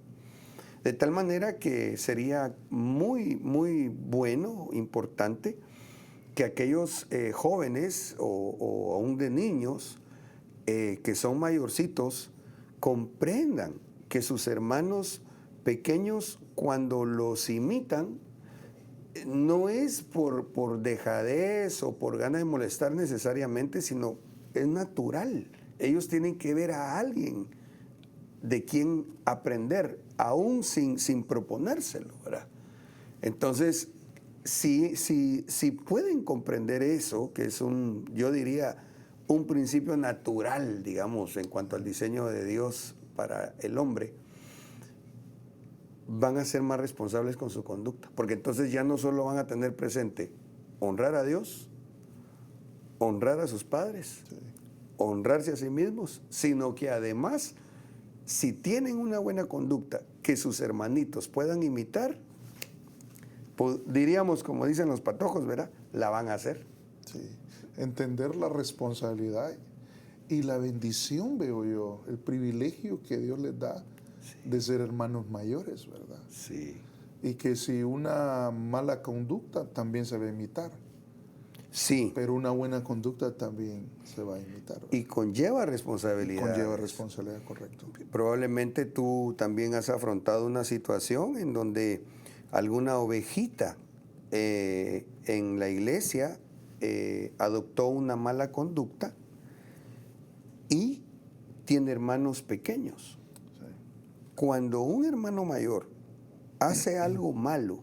De tal manera que sería muy, muy bueno, importante, que aquellos jóvenes o aún de niños que son mayorcitos comprendan que sus hermanos pequeños, cuando los imitan, no es por dejadez o por ganas de molestar necesariamente, sino es natural. Ellos tienen que ver a alguien de quien aprender, aún sin proponérselo, ¿verdad? Entonces, si pueden comprender eso, que es yo diría, un principio natural, digamos, en cuanto al diseño de Dios para el hombre, van a ser más responsables con su conducta, porque entonces ya no solo van a tener presente honrar a Dios, honrar a sus padres, sí, honrarse a sí mismos, sino que además, si tienen una buena conducta que sus hermanitos puedan imitar, pues, diríamos, como dicen los patojos, ¿verdad? La van a hacer. Sí, entender la responsabilidad y la bendición, veo yo, el privilegio que Dios les da, sí, de ser hermanos mayores, ¿verdad? Sí. Y que si una mala conducta también se va a imitar. Sí. Pero una buena conducta también se va a imitar, ¿verdad? Y conlleva responsabilidad. Conlleva responsabilidad, correcto. Probablemente tú también has afrontado una situación en donde alguna ovejita en la iglesia adoptó una mala conducta y tiene hermanos pequeños. Sí. Cuando un hermano mayor hace algo malo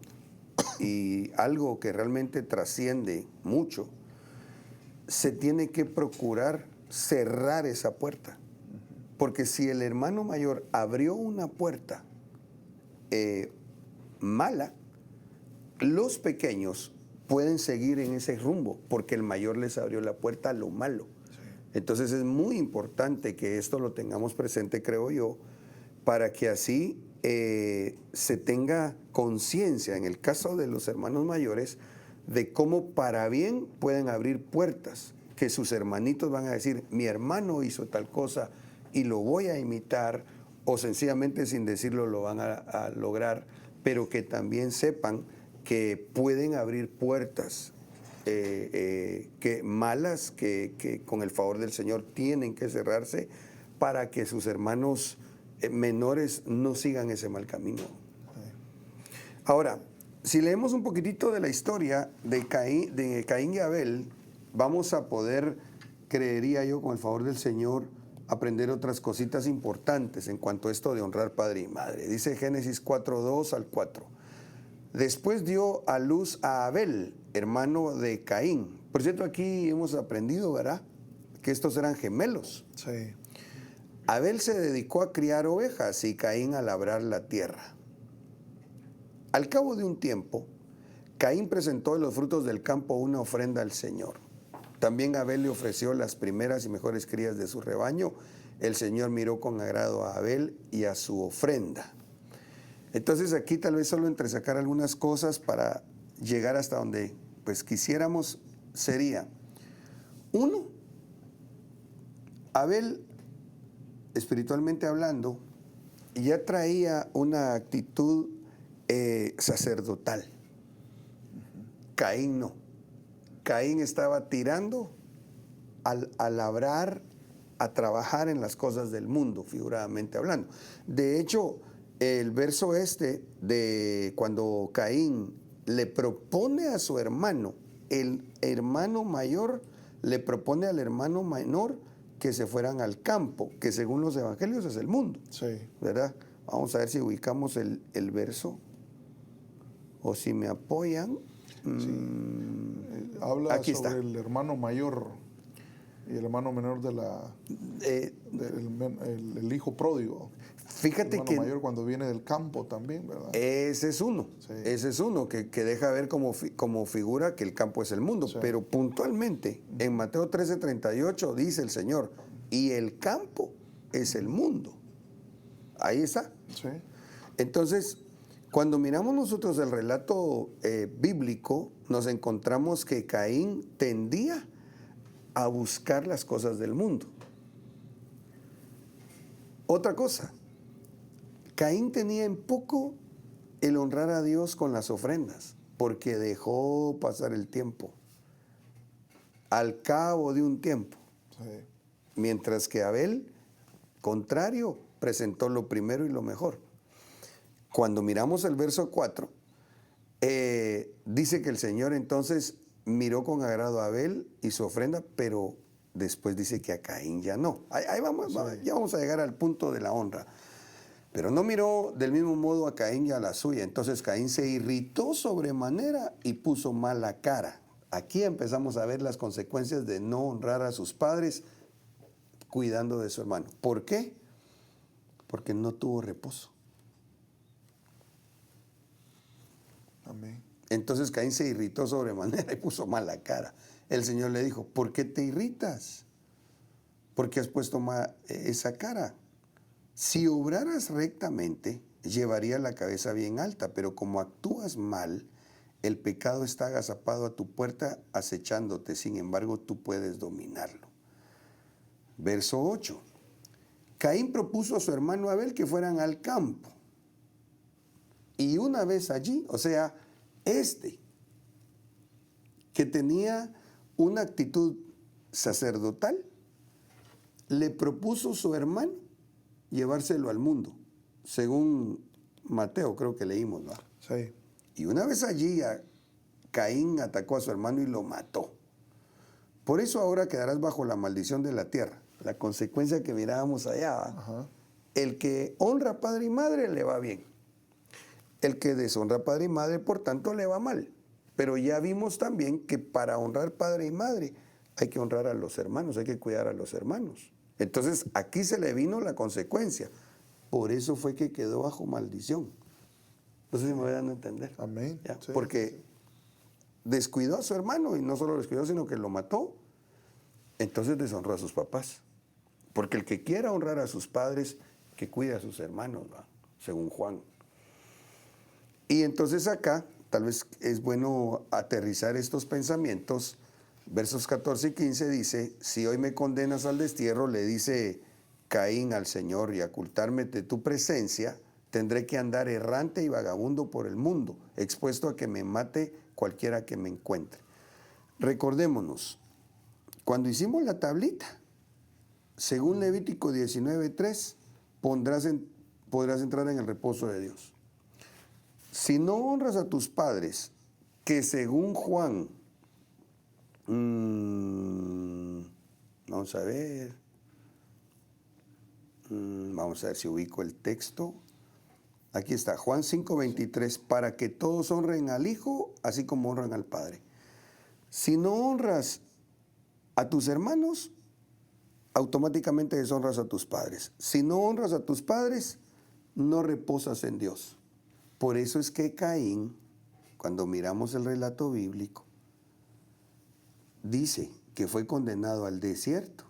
y algo que realmente trasciende mucho, se tiene que procurar cerrar esa puerta. Porque si el hermano mayor abrió una puerta mala, los pequeños pueden seguir en ese rumbo, porque el mayor les abrió la puerta a lo malo. Sí. Entonces es muy importante que esto lo tengamos presente, creo yo, para que así se tenga conciencia, en el caso de los hermanos mayores, de cómo para bien pueden abrir puertas, que sus hermanitos van a decir, mi hermano hizo tal cosa y lo voy a imitar, o sencillamente sin decirlo lo van a lograr, pero que también sepan que pueden abrir puertas malas que con el favor del Señor tienen que cerrarse para que sus hermanos menores no sigan ese mal camino. Ahora, si leemos un poquitito de la historia de Caín y Abel, vamos a poder, creería yo, con el favor del Señor, aprender otras cositas importantes en cuanto a esto de honrar padre y madre. Dice Génesis 4:2 al 4. Después dio a luz a Abel, hermano de Caín. Por cierto, aquí hemos aprendido, ¿verdad?, que estos eran gemelos. Sí. Abel se dedicó a criar ovejas y Caín a labrar la tierra. Al cabo de un tiempo, Caín presentó de los frutos del campo una ofrenda al Señor. También Abel le ofreció las primeras y mejores crías de su rebaño. El Señor miró con agrado a Abel y a su ofrenda. Entonces aquí tal vez solo entresacar algunas cosas para llegar hasta donde pues quisiéramos sería: uno, Abel, espiritualmente hablando, ya traía una actitud sacerdotal. Caín no. Caín estaba tirando a labrar, a trabajar en las cosas del mundo, figuradamente hablando. De hecho, el verso de cuando Caín le propone a su hermano, el hermano mayor le propone al hermano menor que se fueran al campo, que según los evangelios es el mundo. Sí. ¿Verdad? Vamos a ver si ubicamos el verso o si me apoyan. Sí. Habla aquí sobre está. El hermano mayor y el hermano menor el hijo pródigo. Fíjate el hermano que mayor cuando viene del campo también, ¿verdad? Ese es uno, sí. Ese es uno que deja ver como figura que el campo es el mundo, sí. Pero puntualmente en Mateo 13:38 dice el Señor, y el campo es el mundo. Ahí está. Sí. Entonces, cuando miramos nosotros el relato bíblico, nos encontramos que Caín tendía a buscar las cosas del mundo. Otra cosa, Caín tenía en poco el honrar a Dios con las ofrendas, porque dejó pasar el tiempo. Al cabo de un tiempo, sí. mientras que Abel, contrario, presentó lo primero y lo mejor. Cuando miramos el verso 4, dice que el Señor entonces miró con agrado a Abel y su ofrenda, pero después dice que a Caín ya no. Ahí vamos, ya vamos a llegar al punto de la honra. Pero no miró del mismo modo a Caín y a la suya. Entonces Caín se irritó sobremanera y puso mala cara. Aquí empezamos a ver las consecuencias de no honrar a sus padres cuidando de su hermano. ¿Por qué? Porque no tuvo reposo. Amén. Entonces Caín se irritó sobremanera y puso mala cara. El Señor le dijo, ¿por qué te irritas? ¿Por qué has puesto esa cara? Si obraras rectamente, llevarías la cabeza bien alta, pero como actúas mal, el pecado está agazapado a tu puerta acechándote, sin embargo tú puedes dominarlo. Verso 8. Caín propuso a su hermano Abel que fueran al campo. Y una vez allí, o sea, que tenía una actitud sacerdotal, le propuso a su hermano llevárselo al mundo, según Mateo, creo que leímos, ¿no? Sí. Y una vez allí, Caín atacó a su hermano y lo mató. Por eso ahora quedarás bajo la maldición de la tierra. La consecuencia que mirábamos allá, ¿va? Ajá. El que honra a padre y madre le va bien. El que deshonra a padre y madre, por tanto, le va mal. Pero ya vimos también que para honrar padre y madre hay que honrar a los hermanos, hay que cuidar a los hermanos. Entonces, aquí se le vino la consecuencia. Por eso fue que quedó bajo maldición. No sé si me voy dando a entender. Amén. Sí, porque sí. descuidó a su hermano, y no solo lo descuidó, sino que lo mató. Entonces deshonró a sus papás. Porque el que quiera honrar a sus padres, que cuide a sus hermanos, ¿va? Según Juan. Y entonces acá, tal vez es bueno aterrizar estos pensamientos. Versos 14 y 15 dice, si hoy me condenas al destierro, le dice Caín al Señor, y ocultarme de tu presencia, tendré que andar errante y vagabundo por el mundo, expuesto a que me mate cualquiera que me encuentre. Recordémonos, cuando hicimos la tablita, según Levítico 19:3, podrás entrar en el reposo de Dios. Si no honras a tus padres, que según Juan, vamos a ver si ubico el texto. Aquí está, Juan 5:23, para que todos honren al Hijo, así como honran al Padre. Si no honras a tus hermanos, automáticamente deshonras a tus padres. Si no honras a tus padres, no reposas en Dios. Por eso es que Caín, cuando miramos el relato bíblico, dice que fue condenado al desierto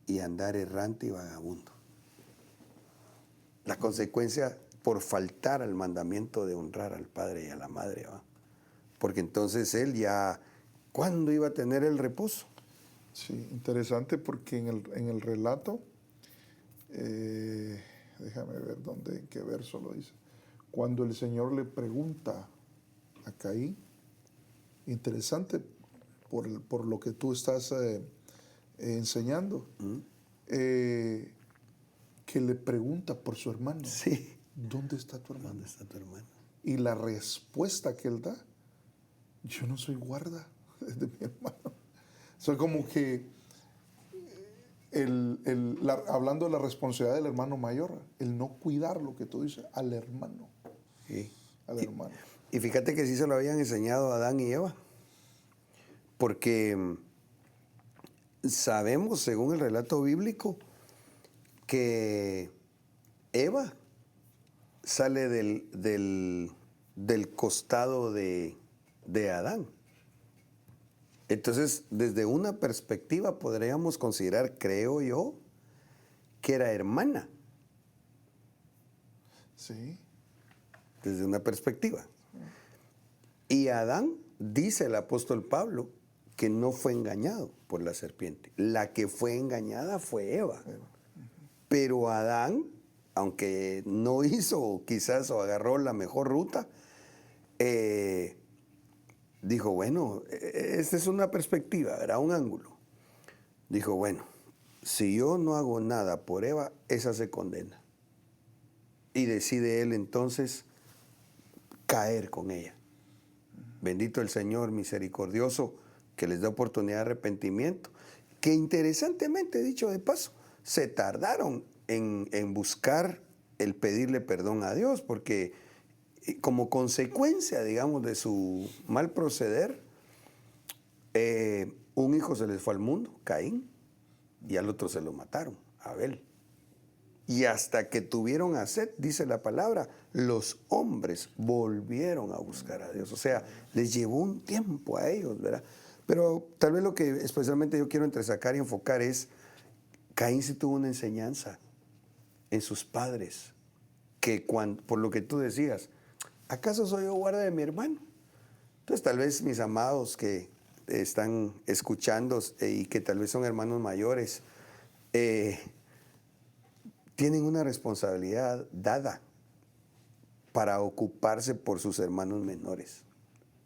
y a andar errante y vagabundo. La consecuencia por faltar al mandamiento de honrar al padre y a la madre, ¿va? Porque entonces él ya, ¿cuándo iba a tener el reposo? Sí, interesante porque en el relato, déjame ver en qué verso lo dice. Cuando el Señor le pregunta a Caín, interesante por lo que tú estás enseñando, que le pregunta por su hermano. Sí. ¿Dónde está tu hermano? ¿Dónde está tu hermano? Y la respuesta que él da, yo no soy guarda de mi hermano. Soy como que, hablando de la responsabilidad del hermano mayor, el no cuidar lo que tú dices al hermano. Sí. Al hermano. Y fíjate que sí se lo habían enseñado a Adán y Eva. Porque sabemos, según el relato bíblico, que Eva sale del costado de Adán. Entonces, desde una perspectiva podríamos considerar, creo yo, que era hermana. Sí. Desde una perspectiva. Y Adán, dice el apóstol Pablo, que no fue engañado por la serpiente. La que fue engañada fue Eva. Pero Adán, aunque no hizo quizás o agarró la mejor ruta, dijo, bueno, esta es una perspectiva, era un ángulo. Dijo, bueno, si yo no hago nada por Eva, esa se condena. Y decide él entonces caer con ella. Bendito el Señor misericordioso que les da oportunidad de arrepentimiento, que interesantemente, dicho de paso, se tardaron en buscar el pedirle perdón a Dios, porque como consecuencia, digamos, de su mal proceder, un hijo se les fue al mundo, Caín, y al otro se lo mataron, Abel. Y hasta que tuvieron a Set, dice la palabra, los hombres volvieron a buscar a Dios. O sea, les llevó un tiempo a ellos, ¿verdad? Pero tal vez lo que especialmente yo quiero entresacar y enfocar es, Caín sí tuvo una enseñanza en sus padres, que por lo que tú decías, ¿acaso soy yo guarda de mi hermano? Entonces tal vez mis amados que están escuchando y que tal vez son hermanos mayores, tienen una responsabilidad dada para ocuparse por sus hermanos menores,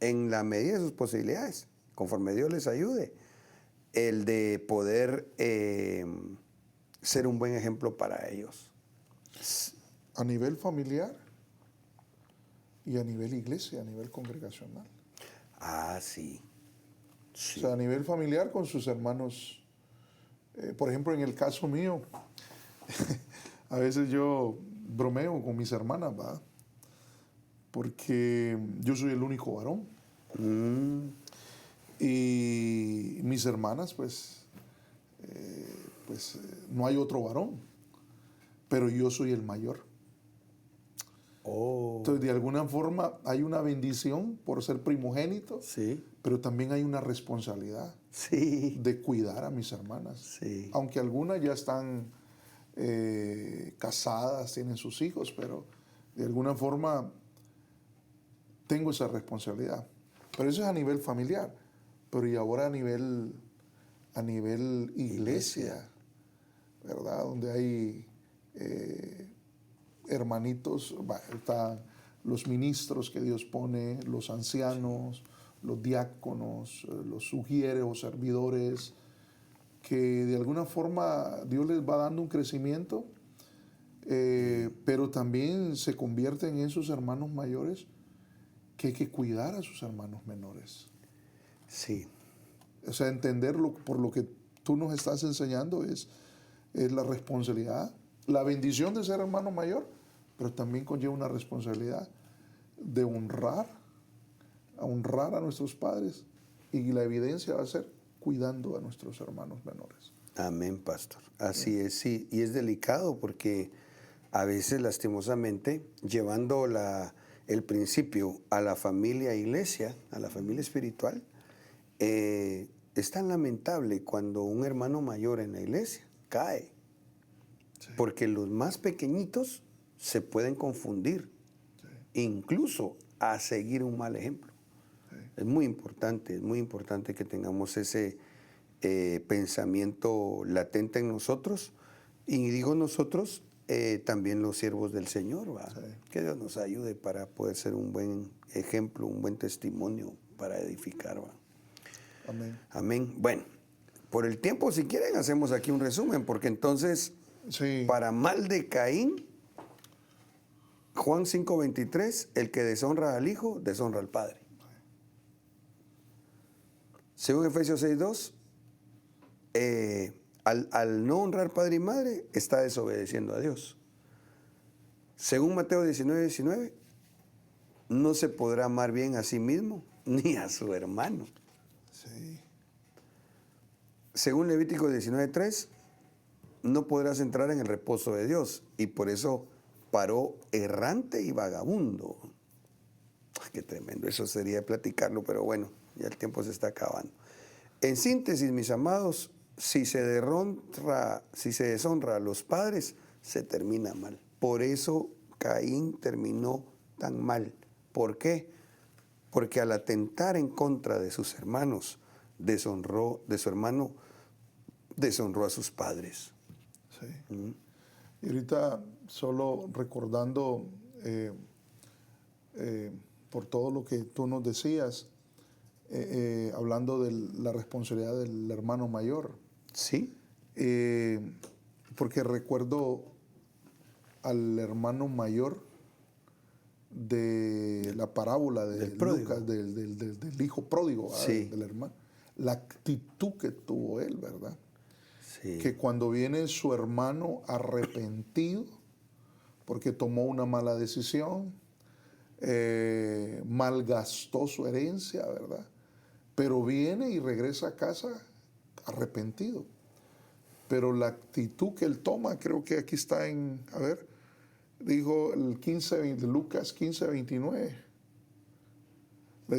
en la medida de sus posibilidades, conforme Dios les ayude, el de poder ser un buen ejemplo para ellos. A nivel familiar y a nivel iglesia, a nivel congregacional. Ah, sí. Sí. O sea, a nivel familiar con sus hermanos. Por ejemplo, en el caso mío, a veces yo bromeo con mis hermanas, ¿va? Porque yo soy el único varón. Y mis hermanas, pues no hay otro varón, pero yo soy el mayor. Oh. Entonces, de alguna forma, hay una bendición por ser primogénito, Sí. pero también hay una responsabilidad Sí. de cuidar a mis hermanas. Sí. Aunque algunas ya están casadas, tienen sus hijos, pero de alguna forma tengo esa responsabilidad. Pero eso es a nivel familiar. Pero y ahora a nivel iglesia, ¿verdad? Donde hay hermanitos, están los ministros que Dios pone, los ancianos, los diáconos, los sugieres o servidores, que de alguna forma Dios les va dando un crecimiento, pero también se convierten en esos hermanos mayores que hay que cuidar a sus hermanos menores. Sí. O sea, entenderlo por lo que tú nos estás enseñando es la responsabilidad, la bendición de ser hermano mayor, pero también conlleva una responsabilidad de honrar a nuestros padres, y la evidencia va a ser cuidando a nuestros hermanos menores. Amén, pastor. Así es, sí. Y es delicado porque a veces, lastimosamente, llevando el principio a la familia iglesia, a la familia espiritual, es tan lamentable cuando un hermano mayor en la iglesia cae, sí, porque los más pequeñitos se pueden confundir, sí, incluso a seguir un mal ejemplo. Sí. Es muy importante que tengamos ese pensamiento latente en nosotros, y digo nosotros, también los siervos del Señor, ¿va? Sí. Que Dios nos ayude para poder ser un buen ejemplo, un buen testimonio para edificar, ¿va? Amén. Amén. Bueno, por el tiempo, si quieren, hacemos aquí un resumen, porque entonces, sí, para mal de Caín, Juan 5:23, el que deshonra al Hijo, deshonra al Padre. Según Efesios 6:2, al no honrar padre y madre, está desobedeciendo a Dios. Según Mateo 19:19, no se podrá amar bien a sí mismo ni a su hermano. Sí. Según Levítico 19:3, no podrás entrar en el reposo de Dios, y por eso paró errante y vagabundo. Qué tremendo, eso sería platicarlo, pero bueno, ya el tiempo se está acabando. En síntesis, mis amados, si se deshonra a los padres, se termina mal. Por eso Caín terminó tan mal. ¿Por qué? Porque al atentar en contra de sus hermanos, deshonró a sus padres. Sí. Y ahorita, solo recordando, por todo lo que tú nos decías, hablando de la responsabilidad del hermano mayor. Sí. porque recuerdo al hermano mayor de la parábola de Del pródigo. Lucas, del hijo pródigo, ¿verdad? Sí. Del hermano. La actitud que tuvo él, ¿verdad? Sí. Que cuando viene su hermano arrepentido, porque tomó una mala decisión, malgastó su herencia, ¿verdad? Pero viene y regresa a casa arrepentido. Pero la actitud que él toma, creo que aquí está dijo el 15, de Lucas 15:29. Le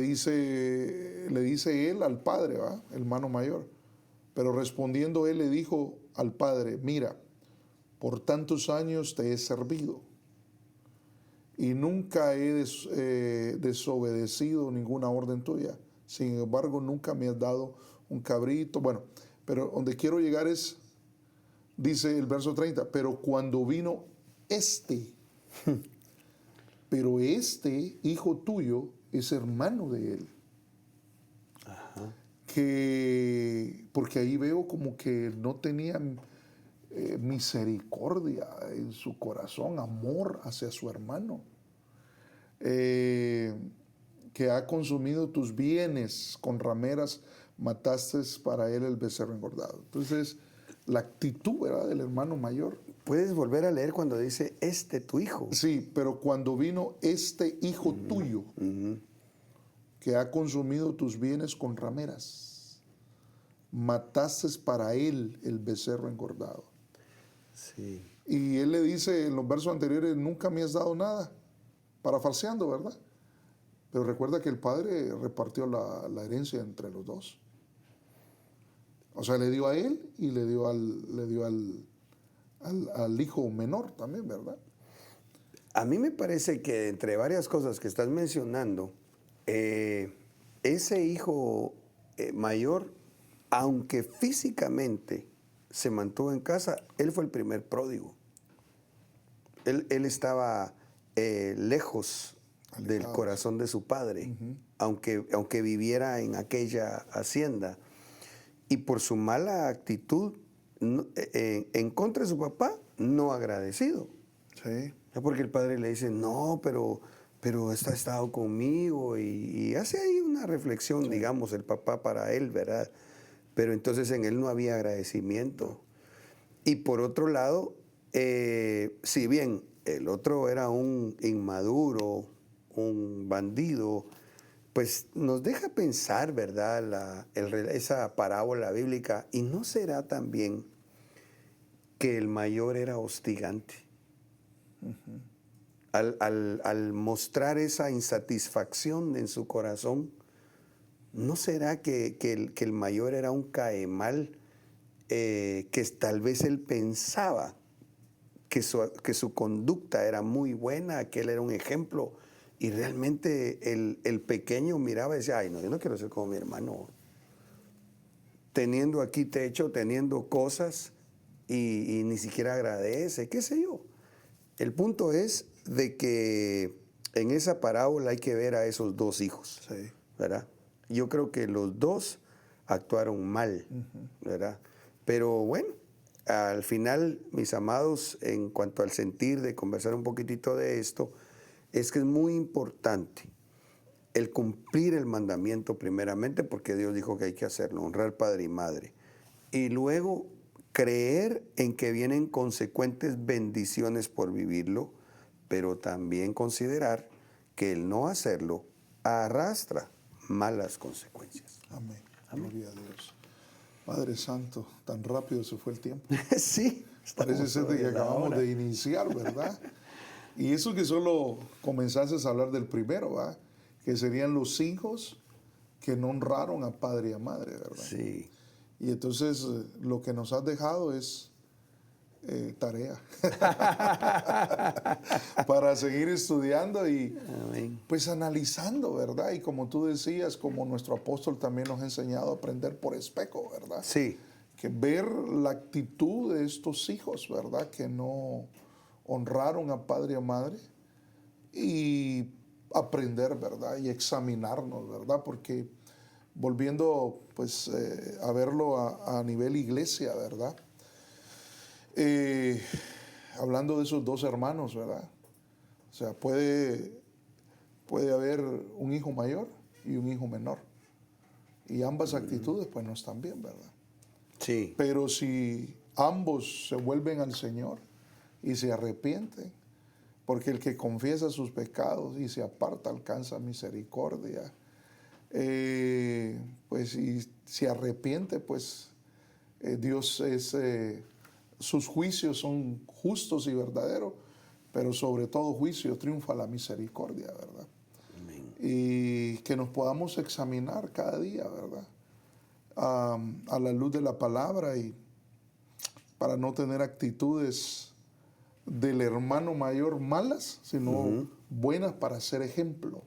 dice él al padre, ¿va? El hermano mayor. Pero respondiendo él le dijo al padre, mira, por tantos años te he servido y nunca he desobedecido ninguna orden tuya. Sin embargo, nunca me has dado un cabrito. Bueno, pero donde quiero llegar es, dice el verso 30, pero cuando vino pero este hijo tuyo es hermano de él. Ajá. Porque ahí veo como que no tenían misericordia en su corazón, amor hacia su hermano, que ha consumido tus bienes, con rameras mataste para él el becerro engordado. Entonces, la actitud, ¿verdad?, del hermano mayor. Puedes volver a leer cuando dice, tu hijo. Sí, pero cuando vino este hijo tuyo, que ha consumido tus bienes con rameras, mataste para él el becerro engordado. Sí. Y él le dice en los versos anteriores, nunca me has dado nada, parafraseando, ¿verdad? Pero recuerda que el padre repartió la herencia entre los dos. O sea, le dio a él y le dio al hijo menor también, ¿verdad? A mí me parece que entre varias cosas que estás mencionando, ese hijo mayor, aunque físicamente se mantuvo en casa, él fue el primer pródigo. Él estaba lejos del corazón de su padre, aunque viviera en aquella hacienda. Y por su mala actitud en contra de su papá, no agradecido. Sí. Porque el padre le dice, no, pero está estado conmigo y hace ahí una reflexión, digamos, el papá para él, ¿verdad? Pero entonces en él no había agradecimiento. Y por otro lado, si bien el otro era un inmaduro, un bandido, pues nos deja pensar, ¿verdad?, esa parábola bíblica. ¿Y no será también que el mayor era hostigante? Al mostrar esa insatisfacción en su corazón, ¿no será que el mayor era un caemal que tal vez él pensaba que su conducta era muy buena, que él era un ejemplo, y realmente el pequeño miraba y decía, ay, no, yo no quiero ser como mi hermano, teniendo aquí techo, teniendo cosas, y ni siquiera agradece, qué sé yo? El punto es de que en esa parábola hay que ver a esos dos hijos, Sí. ¿verdad? Yo creo que los dos actuaron mal, ¿verdad? Pero bueno, al final, mis amados, en cuanto al sentir de conversar un poquitito de esto, es que es muy importante el cumplir el mandamiento primeramente, porque Dios dijo que hay que hacerlo, honrar padre y madre, y luego creer en que vienen consecuentes bendiciones por vivirlo, pero también considerar que el no hacerlo arrastra malas consecuencias. Amén. Gloria a Dios. Padre Santo, tan rápido se fue el tiempo. Sí. Parece ser que acabamos de iniciar, ¿verdad? Y eso que solo comenzaste a hablar del primero, ¿verdad? Que serían los hijos que no honraron a padre y a madre, ¿verdad? Sí. Y entonces lo que nos has dejado es tarea para seguir estudiando y Amén. pues analizando, ¿verdad? Y como tú decías, como nuestro apóstol también nos ha enseñado a aprender por espejo, ¿verdad? Sí. Que ver la actitud de estos hijos, ¿verdad? Que no honraron a padre y a madre, y aprender, ¿verdad? Y examinarnos, ¿verdad? Porque volviendo pues a verlo a nivel iglesia, ¿verdad? Hablando de esos dos hermanos, ¿verdad? O sea, puede haber un hijo mayor y un hijo menor. Y ambas actitudes pues no están bien, ¿verdad? Sí. Pero si ambos se vuelven al Señor y se arrepienten, porque el que confiesa sus pecados y se aparta alcanza misericordia, pues si se arrepiente, pues Dios sus juicios son justos y verdaderos, pero sobre todo juicio triunfa la misericordia, ¿verdad? Amén. Y que nos podamos examinar cada día, ¿verdad? A la luz de la palabra y para no tener actitudes del hermano mayor malas, sino buenas para ser ejemplo.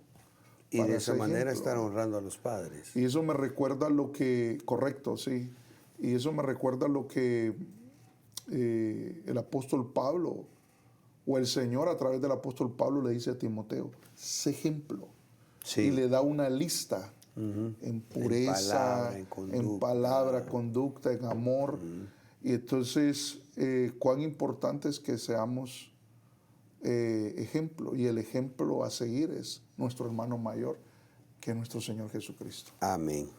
Y para de esa ser manera ejemplo. estar honrando a los padres. Y eso me recuerda lo que, correcto, sí, y eso me recuerda lo que el apóstol Pablo o el Señor a través del apóstol Pablo le dice a Timoteo, sé ejemplo. Sí. Y le da una lista en pureza, en palabra, conducta, en amor. Y entonces, cuán importante es que seamos ejemplo. Y el ejemplo a seguir es nuestro hermano mayor, que es nuestro Señor Jesucristo. Amén.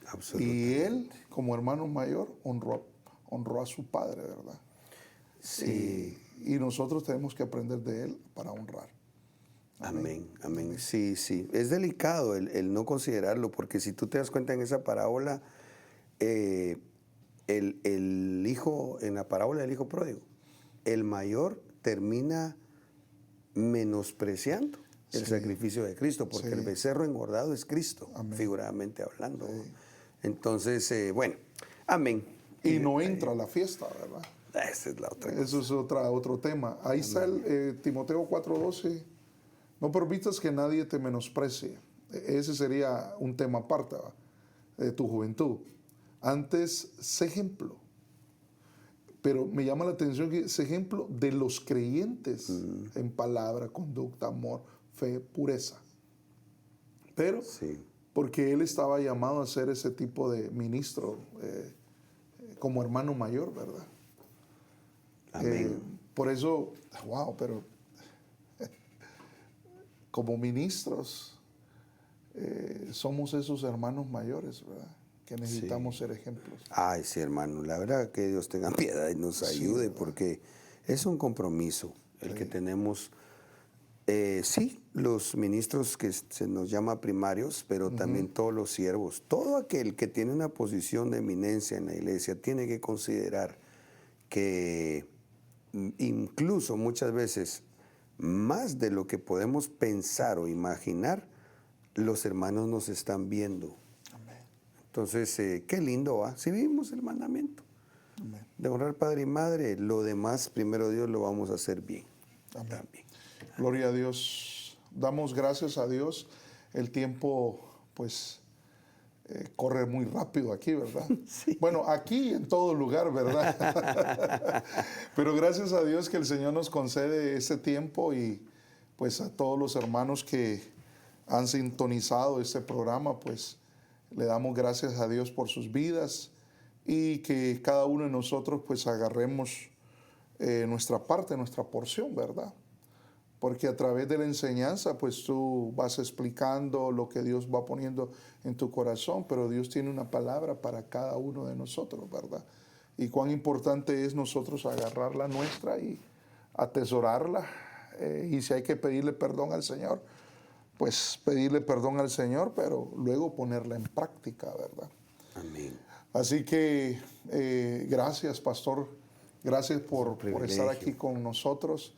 Absolutamente. Y él, como hermano mayor, honró a su padre, ¿verdad? Sí. Y nosotros tenemos que aprender de él para honrar. Amén, amén. Sí, sí. Es delicado el no considerarlo, porque si tú te das cuenta en esa parábola, el hijo, en la parábola del hijo pródigo, el mayor termina menospreciando el sacrificio de Cristo, porque el becerro engordado es Cristo, figuradamente hablando. Entonces, bueno, amén. Y no entra a la fiesta, ¿verdad? Esa es la otra cosa. Eso es otro tema. Ahí está el Timoteo 4:12. No permitas que nadie te menosprecie. Ese sería un tema aparte, ¿va?, de tu juventud. Antes, sé ejemplo. Pero me llama la atención que es ejemplo de los creyentes en palabra, conducta, amor, fe, pureza. Pero porque él estaba llamado a ser ese tipo de ministro como hermano mayor, ¿verdad? Amén. Por eso, wow, pero como ministros somos esos hermanos mayores, ¿verdad?, que necesitamos ser ejemplos. Ay, sí, hermano, la verdad que Dios tenga piedad y nos ayude, porque es un compromiso el que tenemos. Los ministros que se nos llama primarios, pero también todos los siervos. Todo aquel que tiene una posición de eminencia en la iglesia tiene que considerar que incluso muchas veces, más de lo que podemos pensar o imaginar, los hermanos nos están viendo. Entonces, qué lindo, ¿va? Si vivimos el mandamiento de honrar padre y madre, lo demás, primero Dios, lo vamos a hacer bien. También. Gloria a Dios. Damos gracias a Dios. El tiempo, pues, corre muy rápido aquí, ¿verdad? Sí. Bueno, aquí y en todo lugar, ¿verdad? Pero gracias a Dios que el Señor nos concede ese tiempo y pues a todos los hermanos que han sintonizado este programa, pues le damos gracias a Dios por sus vidas y que cada uno de nosotros pues agarremos nuestra parte, nuestra porción, ¿verdad? Porque a través de la enseñanza pues tú vas explicando lo que Dios va poniendo en tu corazón, pero Dios tiene una palabra para cada uno de nosotros, ¿verdad? Y cuán importante es nosotros agarrar la nuestra y atesorarla, y si hay que pedirle perdón al Señor, pues pedirle perdón al Señor, pero luego ponerla en práctica, ¿verdad? Amén. Así que gracias, pastor. Gracias por estar aquí con nosotros.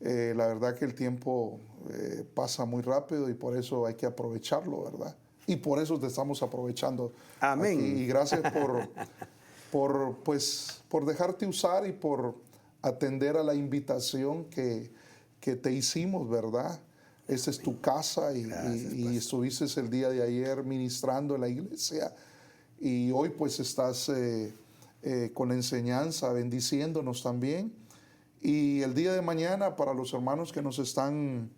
La verdad que el tiempo pasa muy rápido y por eso hay que aprovecharlo, ¿verdad? Y por eso te estamos aprovechando. Amén. Aquí. Y gracias por dejarte usar y por atender a la invitación que te hicimos, ¿verdad? Esta es tu casa y estuviste el día de ayer ministrando en la iglesia y hoy pues estás con la enseñanza, bendiciéndonos también. Y el día de mañana, para los hermanos que nos están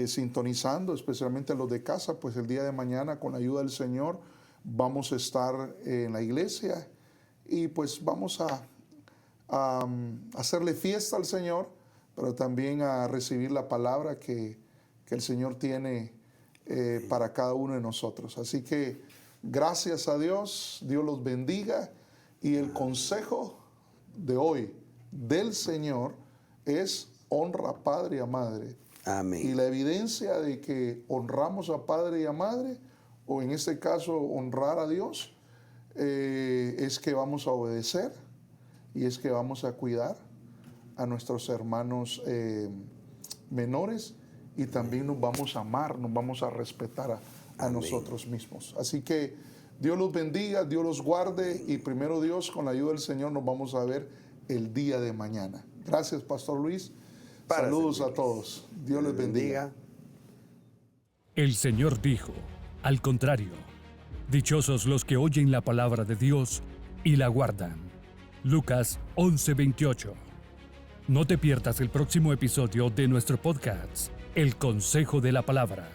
sintonizando, especialmente los de casa, pues el día de mañana, con la ayuda del Señor, vamos a estar en la iglesia y pues vamos a hacerle fiesta al Señor, pero también a recibir la palabra que el Señor tiene para cada uno de nosotros. Así que gracias a Dios, Dios los bendiga, y el consejo de hoy del Señor es honra a padre y a madre. Amén. Y la evidencia de que honramos a padre y a madre, o en este caso honrar a Dios, es que vamos a obedecer y es que vamos a cuidar a nuestros hermanos menores, y también nos vamos a amar, nos vamos a respetar a nosotros mismos. Así que Dios los bendiga, Dios los guarde, y primero Dios, con la ayuda del Señor, nos vamos a ver el día de mañana. Gracias, Pastor Luis. Saludos a todos. Dios les bendiga. El Señor dijo, al contrario, dichosos los que oyen la palabra de Dios y la guardan. Lucas 11:28. No te pierdas el próximo episodio de nuestro podcast, El Consejo de la Palabra.